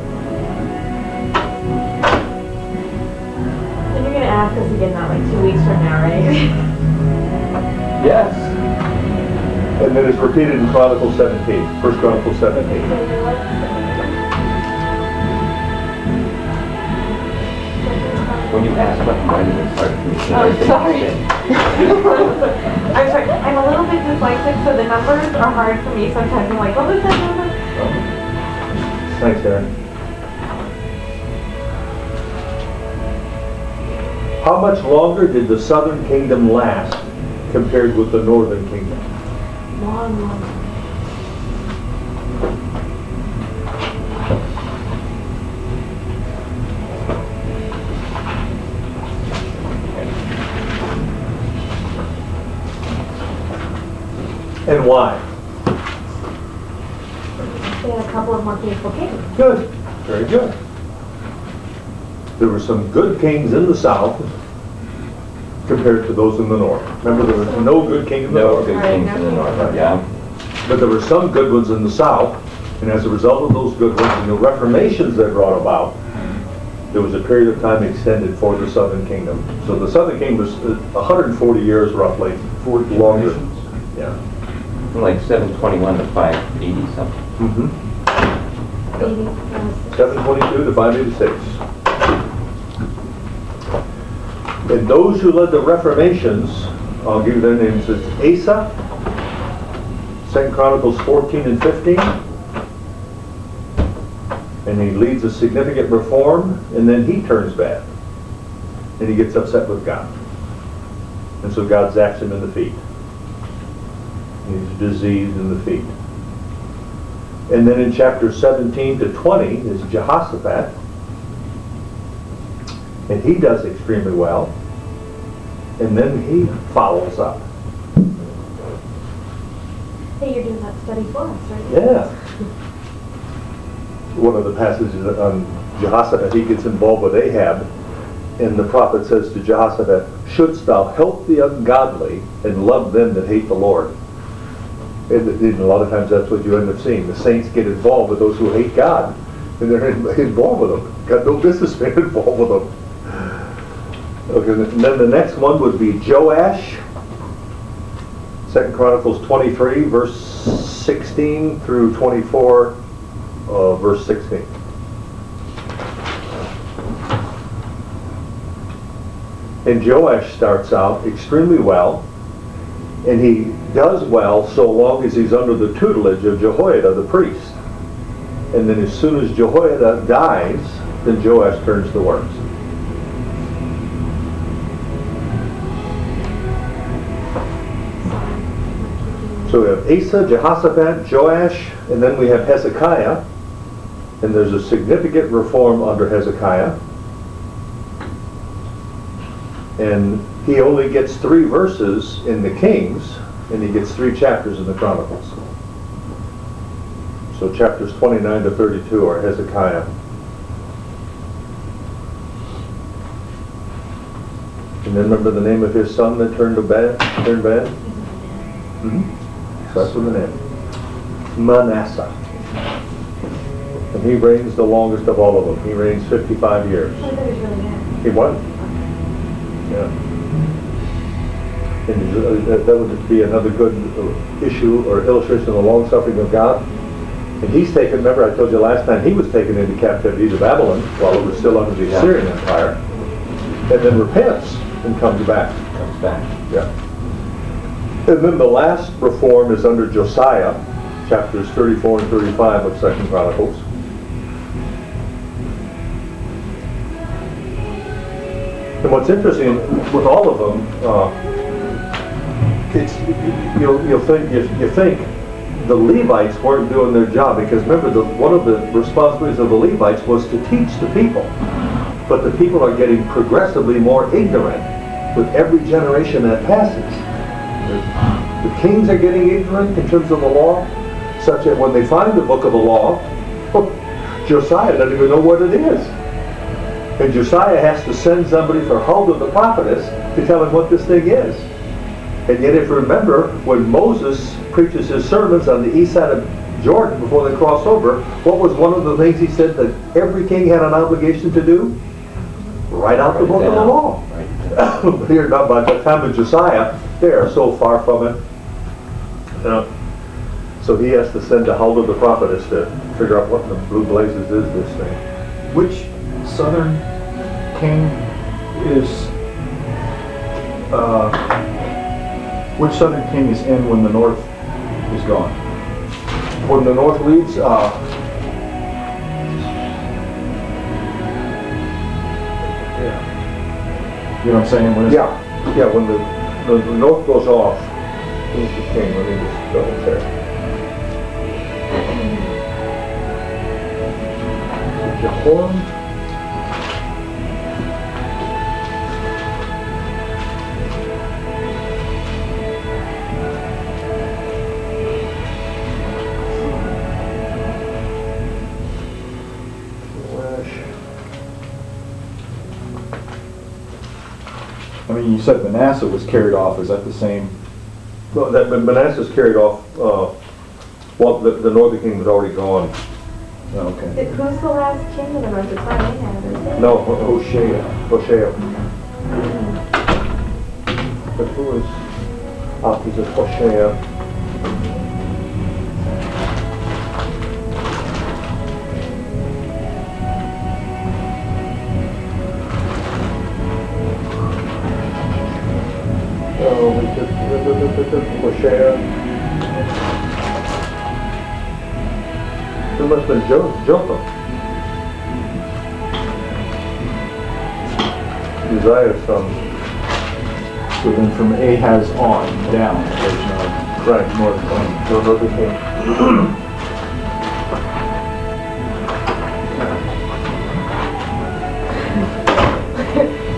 And you're going to ask us again not like 2 weeks from now, right? Yes. And then it's repeated in Chronicles 17. 1 Chronicles 17. When you ask what when it started to me, Oh, sorry. I'm sorry, I'm a little bit dyslexic, so the numbers are hard for me sometimes. I'm like, what was that number? Thanks, Aaron. How much longer did the southern kingdom last compared with the northern kingdom? Long. And why? They had a couple of more faithful kings. Good. Very good. there were some good kings in the south compared to those in the north. Remember, there was no good king in the No north. good kings in the north, yeah. But there were some good ones in the south, and as a result of those good ones and the reformations they brought about, there was a period of time extended for the southern kingdom. So the southern kingdom was 140 years roughly, 40 longer. Yeah. From like 721 to 580 something. Mm-hmm. 80, 722 to 586. And those who led the reformations, I'll give you their names. It's Asa, 2 Chronicles 14 and 15. And he leads a significant reform, and then he turns bad. And he gets upset with God. And so God zaps him in the feet. He's diseased in the feet. And then in chapters 17 to 20 is Jehoshaphat. And he does extremely well. And then he follows up. Hey, you're doing that study for us, right? Yeah. One of the passages on Jehoshaphat, he gets involved with Ahab. And the prophet says to Jehoshaphat, "Shouldst thou help the ungodly and love them that hate the Lord?" And a lot of times that's what you end up seeing. The saints get involved with those who hate God. And they're involved with them. Got no business being involved with them. Okay, and then the next one would be Joash. 2 Chronicles 23, verse 16 through 24, verse 16. And Joash starts out extremely well. And he does well so long as he's under the tutelage of Jehoiada the priest. And then as soon as Jehoiada dies, then Joash turns the works. So we have Asa, Jehoshaphat, Joash, and then we have Hezekiah. And there's a significant reform under Hezekiah. And he only gets 3 verses in the Kings, and he gets 3 chapters in the Chronicles. So chapters 29 to 32 are Hezekiah. And then remember the name of his son that turned bad? Mm-hmm. So that's what the name. Manasseh. And he reigns the longest of all of them. He reigns 55 years. I thought it was really bad. He was. Yeah. And that would be another good issue or illustration of the long-suffering of God. And he's taken, remember I told you last time, he was taken into captivity to Babylon while it was still under the Assyrian Empire. And then repents and comes back. Comes back. Yeah. And then the last reform is under Josiah, chapters 34 and 35 of 2 Chronicles. And what's interesting with all of them, it's you think the Levites weren't doing their job, because remember one of the responsibilities of the Levites was to teach the people, but the people are getting progressively more ignorant with every generation that passes. The kings are getting ignorant in terms of the law, such that when they find the book of the law, Josiah doesn't even know what it is. And Josiah has to send somebody for Huldah the prophetess to tell him what this thing is. And yet if you remember, when Moses preaches his sermons on the east side of Jordan before they cross over, what was one of the things he said that every king had an obligation to do? Write out the book of the law. But here, by the time of Josiah, they are so far from it. So he has to send to Huldah the prophetess to figure out what in the blue blazes is this thing. Which southern king is in when the north is gone? When the north leaves, You know what I'm saying? When when the north goes off, who's the king? Let me just double check. Jehoram? I mean, you said Manasseh was carried off, is that the same? Well, that Manasseh's carried off, well, the northern kingdom was already gone. Okay. Who's the last king of the North? It's not Ahab, is it? No, Hoshea. But who is opposite Hoshea? Hoshea. It must have been Jotham. Uzziah's son. So then from Ahaz on down, there's no Right. northern king. No, northern king.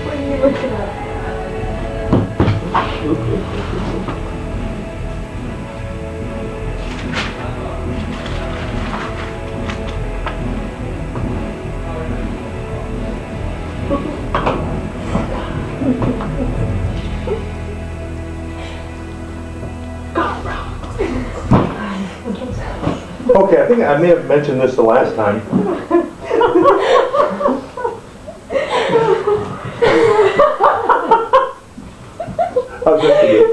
What are you looking at? Okay, I think I may have mentioned this the last time. How's this to you?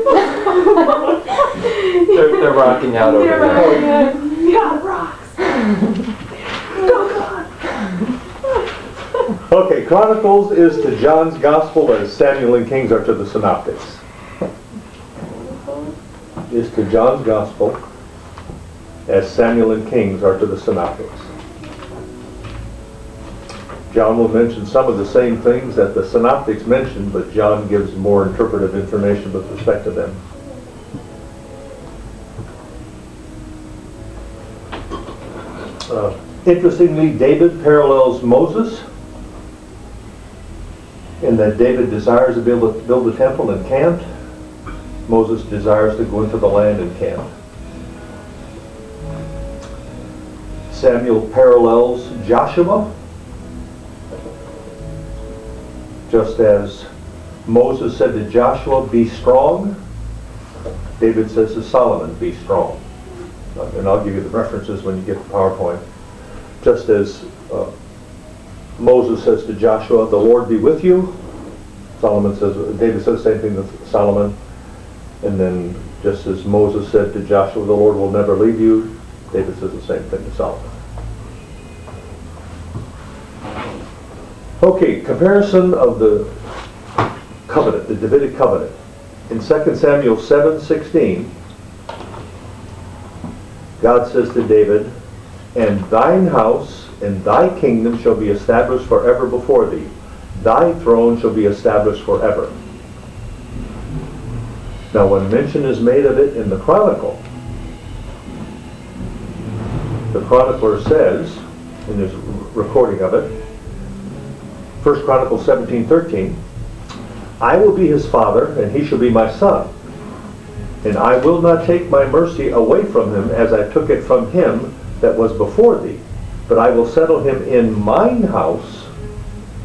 They're rocking out over there. Yeah, rocks. Go, God. Okay, Chronicles is to John's Gospel as Samuel and Kings are to the Synoptics. Is to John's Gospel as Samuel and Kings are to the Synoptics. John will mention some of the same things that the Synoptics mentioned, but John gives more interpretive information with respect to them. Interestingly, David parallels Moses in that David desires to build a temple and can't. Moses desires to go into the land and can't. Samuel parallels Joshua, just as Moses said to Joshua, be strong, David says to Solomon, be strong. And I'll give you the references when you get the PowerPoint. Just as Moses says to Joshua, the Lord be with you, David says the same thing to Solomon. And then just as Moses said to Joshua, the Lord will never leave you, David says the same thing to Solomon. Okay, comparison of the covenant, the Davidic covenant. In 2 Samuel 7:16, God says to David, and thine house and thy kingdom shall be established forever before thee. Thy throne shall be established forever. Now when mention is made of it in the Chronicle, the chronicler says, in his recording of it, 1 Chronicles 17:13, I will be his father, and he shall be my son. And I will not take my mercy away from him as I took it from him that was before thee. But I will settle him in mine house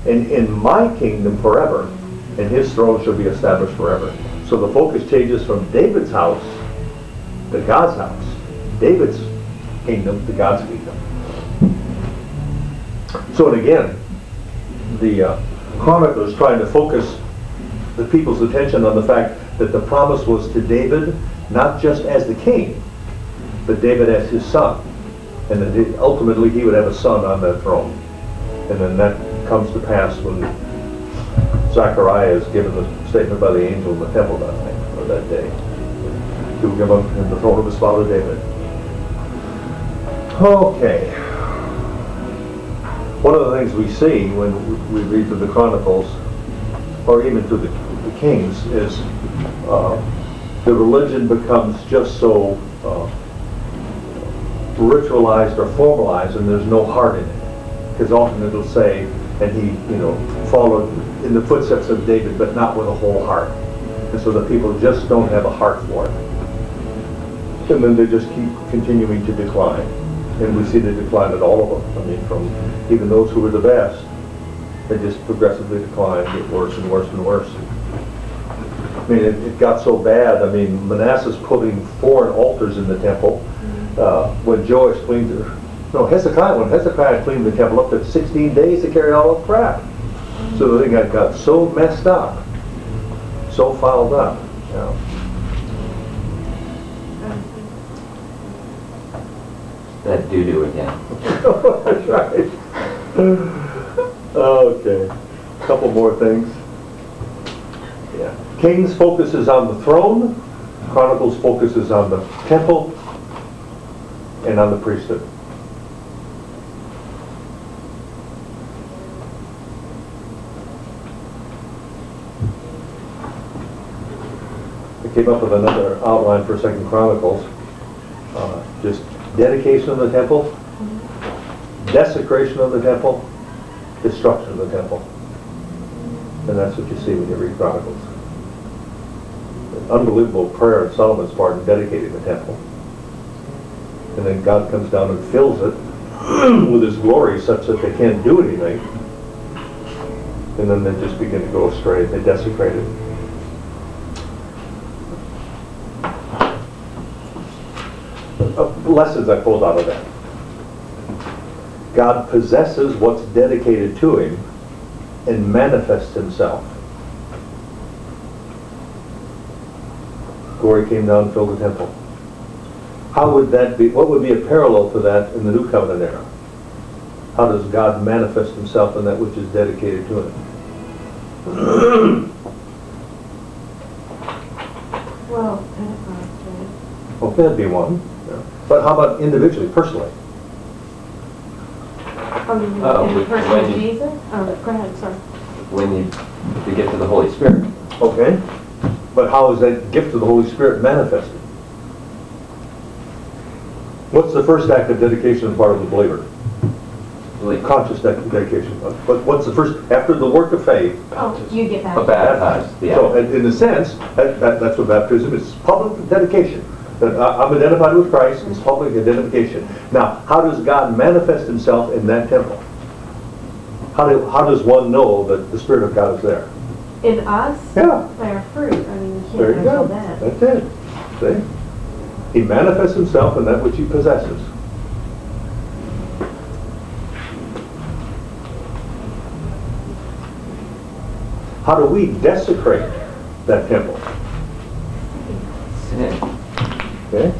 and in my kingdom forever, and his throne shall be established forever. So the focus changes from David's house to God's house. David's kingdom to God's kingdom. So and again, the chronicler is trying to focus the people's attention on the fact that the promise was to David, not just as the king, but David as his son. And that ultimately he would have a son on that throne. And then that comes to pass when Zechariah is given the statement by the angel in the temple that day. He will give him the throne of his father David. Okay. One of the things we see when we read through the Chronicles, or even through the Kings, is the religion becomes just so ritualized or formalized, and there's no heart in it. Because often it'll say, and he, followed in the footsteps of David, but not with a whole heart. And so the people just don't have a heart for it. And then they just keep continuing to decline. And we see the decline in all of them. I mean, from even those who were the best, they just progressively decline, get worse and worse and worse. I mean, it got so bad. I mean, Manasseh's putting foreign altars in the temple. When Joash cleaned it, when Hezekiah cleaned the temple up, took 16 days to carry all the crap. So the thing got so messed up, so fouled up. You know. That doo-doo again. That's right. Okay. Couple more things. Yeah. Kings focuses on the throne. Chronicles focuses on the temple and on the priesthood. I came up with another outline for 2nd Chronicles. Just dedication of the temple, desecration of the temple, destruction of the temple. And that's what you see when you read Chronicles. An unbelievable prayer of Solomon's part in dedicating the temple. And then God comes down and fills it with His glory such that they can't do anything. And then they just begin to go astray. They desecrate it. Lessons I pulled out of that. God possesses what's dedicated to Him and manifests Himself. Glory came down and filled the temple. How would that be? What would be a parallel to that in the New Covenant era? How does God manifest Himself in that which is dedicated to Him? Well, Pentecost, right? Well, that'd be one. Yeah. But how about individually, personally? Oh, you mean Oh, in the with- person when of you- Jesus? Oh, go ahead, sorry. When you get to the Holy Spirit. Okay. But how is that gift of the Holy Spirit manifested? What's the first act of dedication on the part of the believer? Conscious act of dedication. But what's the first, after the work of faith? Oh, you get that. Baptized, yeah. So in a sense, that's what baptism is, public dedication. That I'm identified with Christ, it's public identification. Now, how does God manifest Himself in that temple? How does one know that the Spirit of God is there? In us? Yeah. By our fruit. I mean, you There can't you know go. that. That's it. See? He manifests Himself in that which He possesses. How do we desecrate that temple? Sin. Okay?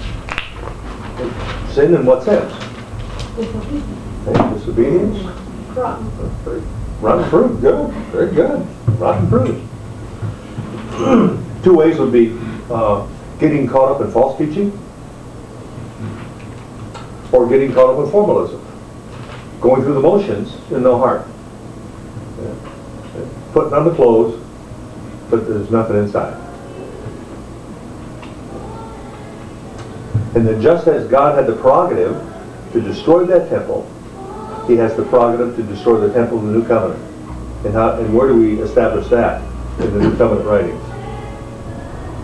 Sin in what sense? Disobedience. Okay, disobedience. Rotten. Rotten fruit, good, very good. Rotten fruit. Two ways would be getting caught up in false teaching or getting caught up in formalism. Going through the motions in no heart. Putting on the clothes, but there's nothing inside. And then just as God had the prerogative to destroy that temple, He has the prerogative to destroy the temple of the New Covenant. And where do we establish that in the New Covenant writings?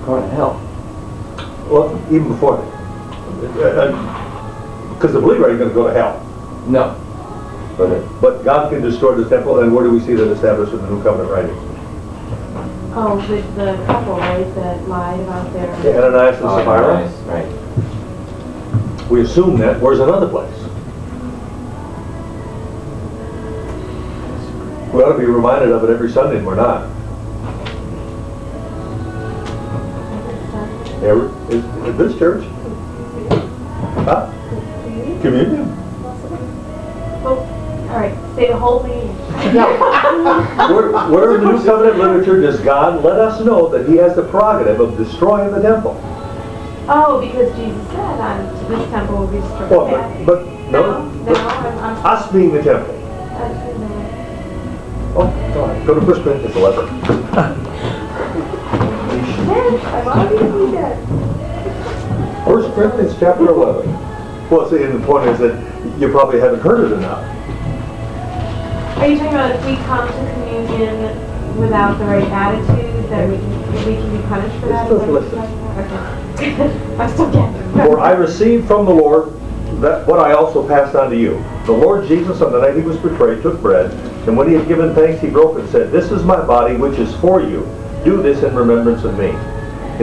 Going to hell. Well, even before that. Because the believer ain't going to go to hell. No. But God can destroy the temple, and where do we see that established in the New Covenant writings? Oh, the couple, right, that lied about their... Yeah, Ananias and Sapphira. Nice, right. We assume that. Where's another place? We ought to be reminded of it every Sunday, and we're not. In this church? Huh? Communion? Oh, all right, say the whole thing. Where in the New Covenant literature does God let us know that He has the prerogative of destroying the temple? Oh, because Jesus said, this temple will be destroyed. Well, but no, I'm us being the temple. Oh, God. Go to 1 Corinthians 11. I've already read that. 1 Corinthians chapter 11. Well, see, and the point is that you probably haven't heard it enough. Are you talking about if we come to communion without the right attitude, that we can be punished for that? Just listen. Okay. I'm still getting it. For I received from the Lord that what I also passed on to you. The Lord Jesus, on the night He was betrayed, took bread, and when He had given thanks, He broke it and said, "This is my body, which is for you. Do this in remembrance of me.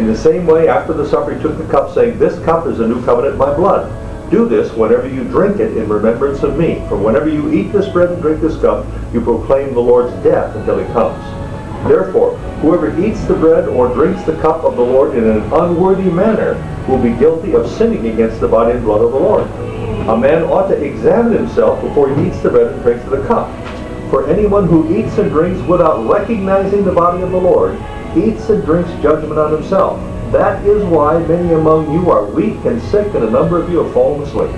In the same way, after the supper, he took the cup, saying, This cup is the new covenant in my blood. Do this whenever you drink it in remembrance of me. For whenever you eat this bread and drink this cup, you proclaim the Lord's death until he comes. Therefore, whoever eats the bread or drinks the cup of the Lord in an unworthy manner will be guilty of sinning against the body and blood of the Lord. A man ought to examine himself before he eats the bread and drinks the cup. For anyone who eats and drinks without recognizing the body of the Lord eats and drinks judgment on himself. That is why many among you are weak and sick, and a number of you have fallen asleep.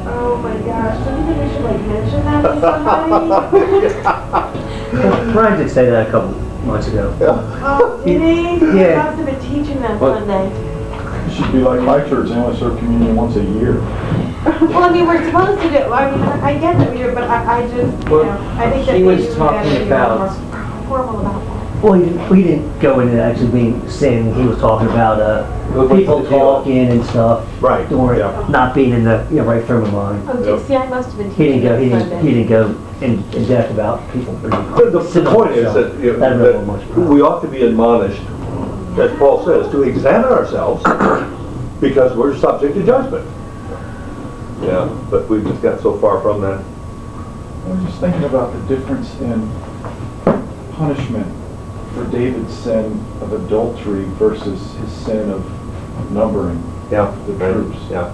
Oh my gosh, don't you think we should like mention that to somebody? Brian did say that a couple months ago. Oh, did he? Yeah. He must have been teaching that Sunday. It should be like my church, they only serve communion once a year. Well, I mean, we're supposed to do, I mean, I get that we do, but I just, you know, I think that He was maybe we talking gotta be about- more formal about that. Well, we didn't go into actually being sin. He was talking about people talking and stuff. Right, Or yeah. not being in the right frame of mind. Oh, see, I must have been He teaching didn't go. that He Sunday. didn't go in depth about people. The point is that, you know, that we ought to be admonished, as Paul says, to examine ourselves because we're subject to judgment. Yeah, but we've just got so far from that. I was just thinking about the difference in punishment for David's sin of adultery versus his sin of numbering Yeah, the troops. yeah.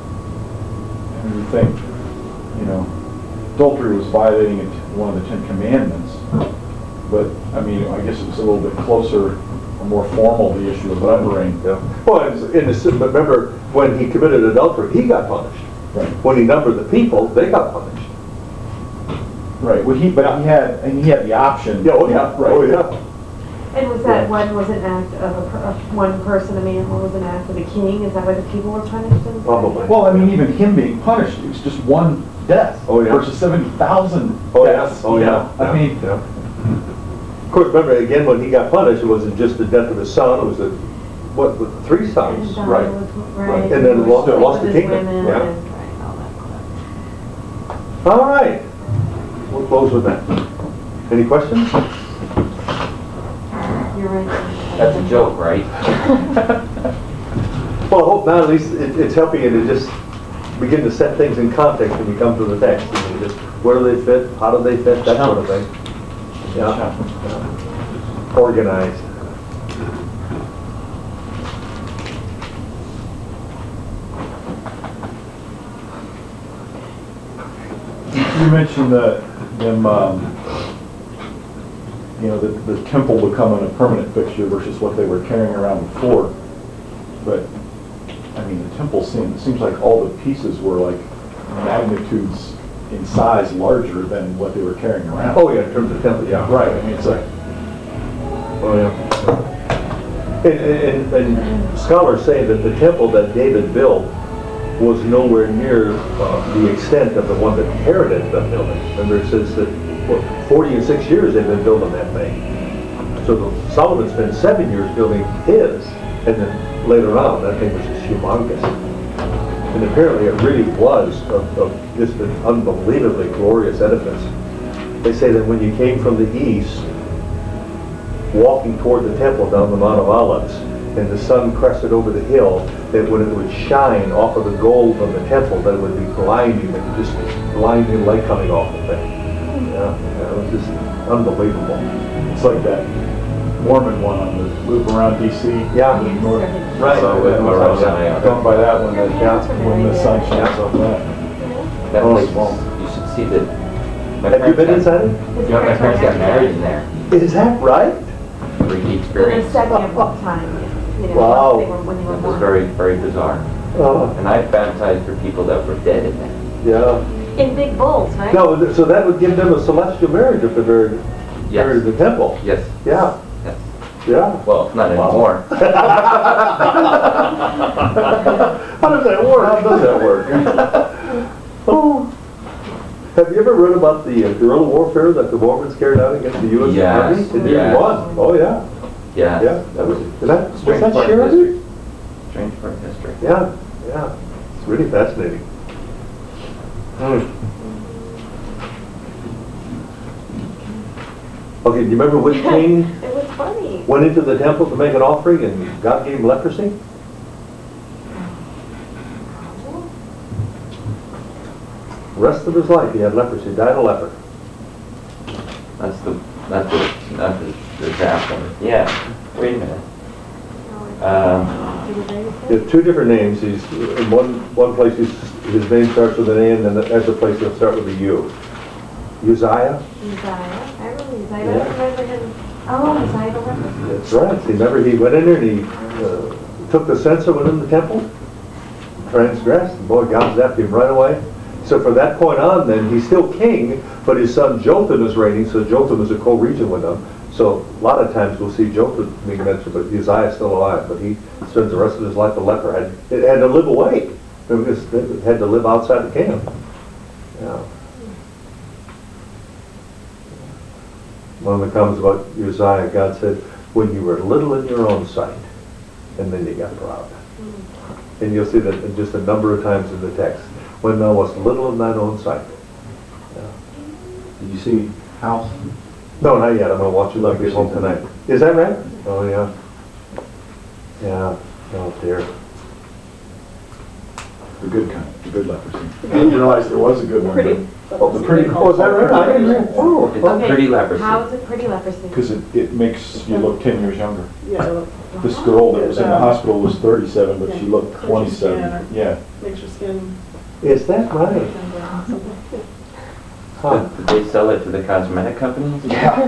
And you think, you know, adultery was violating one of the 10 Commandments, but, I mean, I guess it was a little bit closer, or more formal, the issue of numbering. Yeah. Well, but remember, when he committed adultery, he got punished. Right. When he numbered the people, they got punished. Right, well, he had the option. Yeah, oh yeah, Right. oh yeah. And was that, one was an act of one person, a man, one was an act of a king? Is that why the people were punished? Probably. Well, I mean, even him being punished, it was just one death. Oh, yeah. Versus 70,000 Oh yeah, deaths. oh you yeah. know? I mean, yeah. Of course, remember, again, when he got punished, it wasn't just the death of his son, it was the, what, the 3 sons. Right. Right. And then lost the With his kingdom, women yeah. and- right, all that. All right. We'll close with that. Any questions? You're right. That's a joke, right? Well, I hope now at least it's helping you to just begin to set things in context when you come to the text. And you just, where do they fit? How do they fit? That sort of thing. Yeah. Organized. you mentioned the temple becoming a permanent fixture versus what they were carrying around before. But, I mean, the temple seems like all the pieces were like magnitudes in size larger than what they were carrying around. Oh yeah, in terms of temple, yeah. Right, I mean, it's like, Oh yeah. And scholars say that the temple that David built was nowhere near the extent of the one that inherited the building. Remember, it says that 46 years they've been building that thing. So Solomon spent 7 years building his, and then later on, that thing was just humongous. And apparently it really was just an unbelievably glorious edifice. They say that when you came from the east, walking toward the temple down the Mount of Olives, and the sun crested over the hill, that when it would shine off of the gold of the temple, that it would be blinding, like just blinding light coming off the thing. Yeah, it was just unbelievable. it's like that Mormon one on the loop around DC. Yeah. the north. Right. So, going by that one, when the sun shines Yeah. off that. That Oh, place, small. you should see the. Have you been inside it? You know, my parents got married in there. Is that right? Freaky For the experience. second time, you know, Wow. when they were It was born. very, very bizarre. Oh, And I baptized for people that were dead in there. yeah. In big bowls, right? No, so that would give them a celestial marriage if they're buried in the temple. Yes. Yeah, Yes. yeah. Well, not Wow. anymore. How does that work? How does that work? Oh. Have you ever read about the guerrilla warfare that the Mormons carried out against the U.S. Yes, Army? It did yes. one. Oh, yeah. Yeah. Yeah. That was Was that strange part of Sheridan? history. Strange part of history. Yeah, yeah. It's really fascinating. Okay, do you remember which king? It was funny. went into the temple to make an offering and God gave him leprosy? Rest of his life he had leprosy, died a leper. That's the draft one. Yeah, wait a minute. He has two different names. He's in one place his name starts with an A, and then the other place he'll start with a U. Uzziah? Uzziah. I remember Uzziah. Yeah. I don't remember him. Oh, Uzziah the leper. That's right. See, remember he went in there and he took the censer within the temple, transgressed, and boy, God zapped him right away. So from that point on, then, he's still king, but his son Jotham is reigning, so Jotham is a co-regent with him. So a lot of times we'll see Jotham being mentioned, but Uzziah is still alive, but he spends the rest of his life a leper. Had to live away. Because they had to live outside the camp. Yeah. One of the comments about Uzziah, God said, when you were little in your own sight, and then you got proud. And you'll see that just a number of times in the text. When thou wast little in thine own sight. Yeah. Did you see House? No, not yet. I'm going to watch it like this home tonight. Is that right? Oh, yeah. Yeah. Oh, dear. The good kind, the good leprosy. I didn't realize there was a good one. Pretty. Oh, the pretty. Oh, is that right? I didn't know. Oh, It's a pretty leprosy. How is it pretty leprosy? Because it makes you look 10 years younger. Yeah. This girl that was in the hospital was 37, but she looked Yeah. 27. Yeah. Makes your skin. is that right? Huh. Did they sell it to the cosmetic companies? Yeah.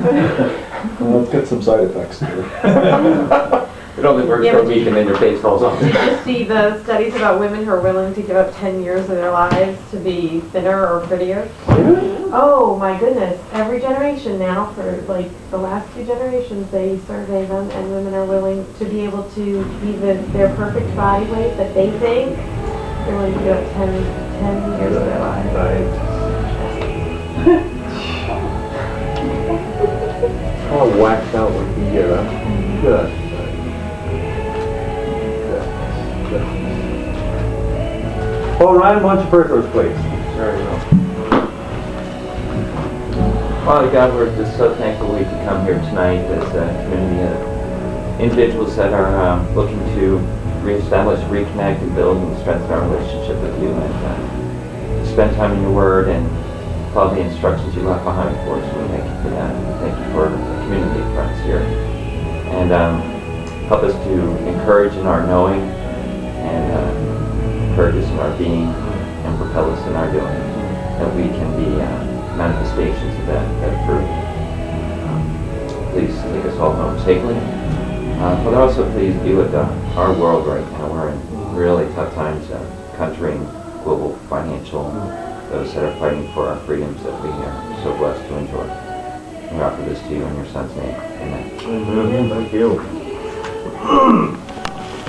Well, it's got some side effects to it. It only works for a week and then your face falls off. Did you see the studies about women who are willing to give up 10 years of their lives to be thinner or prettier? Oh my goodness, every generation now, for like the last few generations, they survey them, and women are willing to be able to be their perfect body weight that they think. They're willing to give up 10 years of their lives. Right. How whacked out we can get, huh? Good. Well, Ryan, why don't you pray for us, please? Sure, you know. Father God, we're just so thankful we could come here tonight as a community of individuals that are looking to reestablish, reconnect, and build and strengthen our relationship with you, and to spend time in your word and follow the instructions you left behind for us. We thank you for that. Thank you for the community of friends here. And help us to encourage in our knowing and encourage us in our being and propel us in our doing, that we can be manifestations of that fruit. Please take us all home safely. But also please be with our world right now. We're in really tough times, country and global financial, those that are fighting for our freedoms that we are so blessed to enjoy. We offer this to you in your Son's name. Amen. Thank you.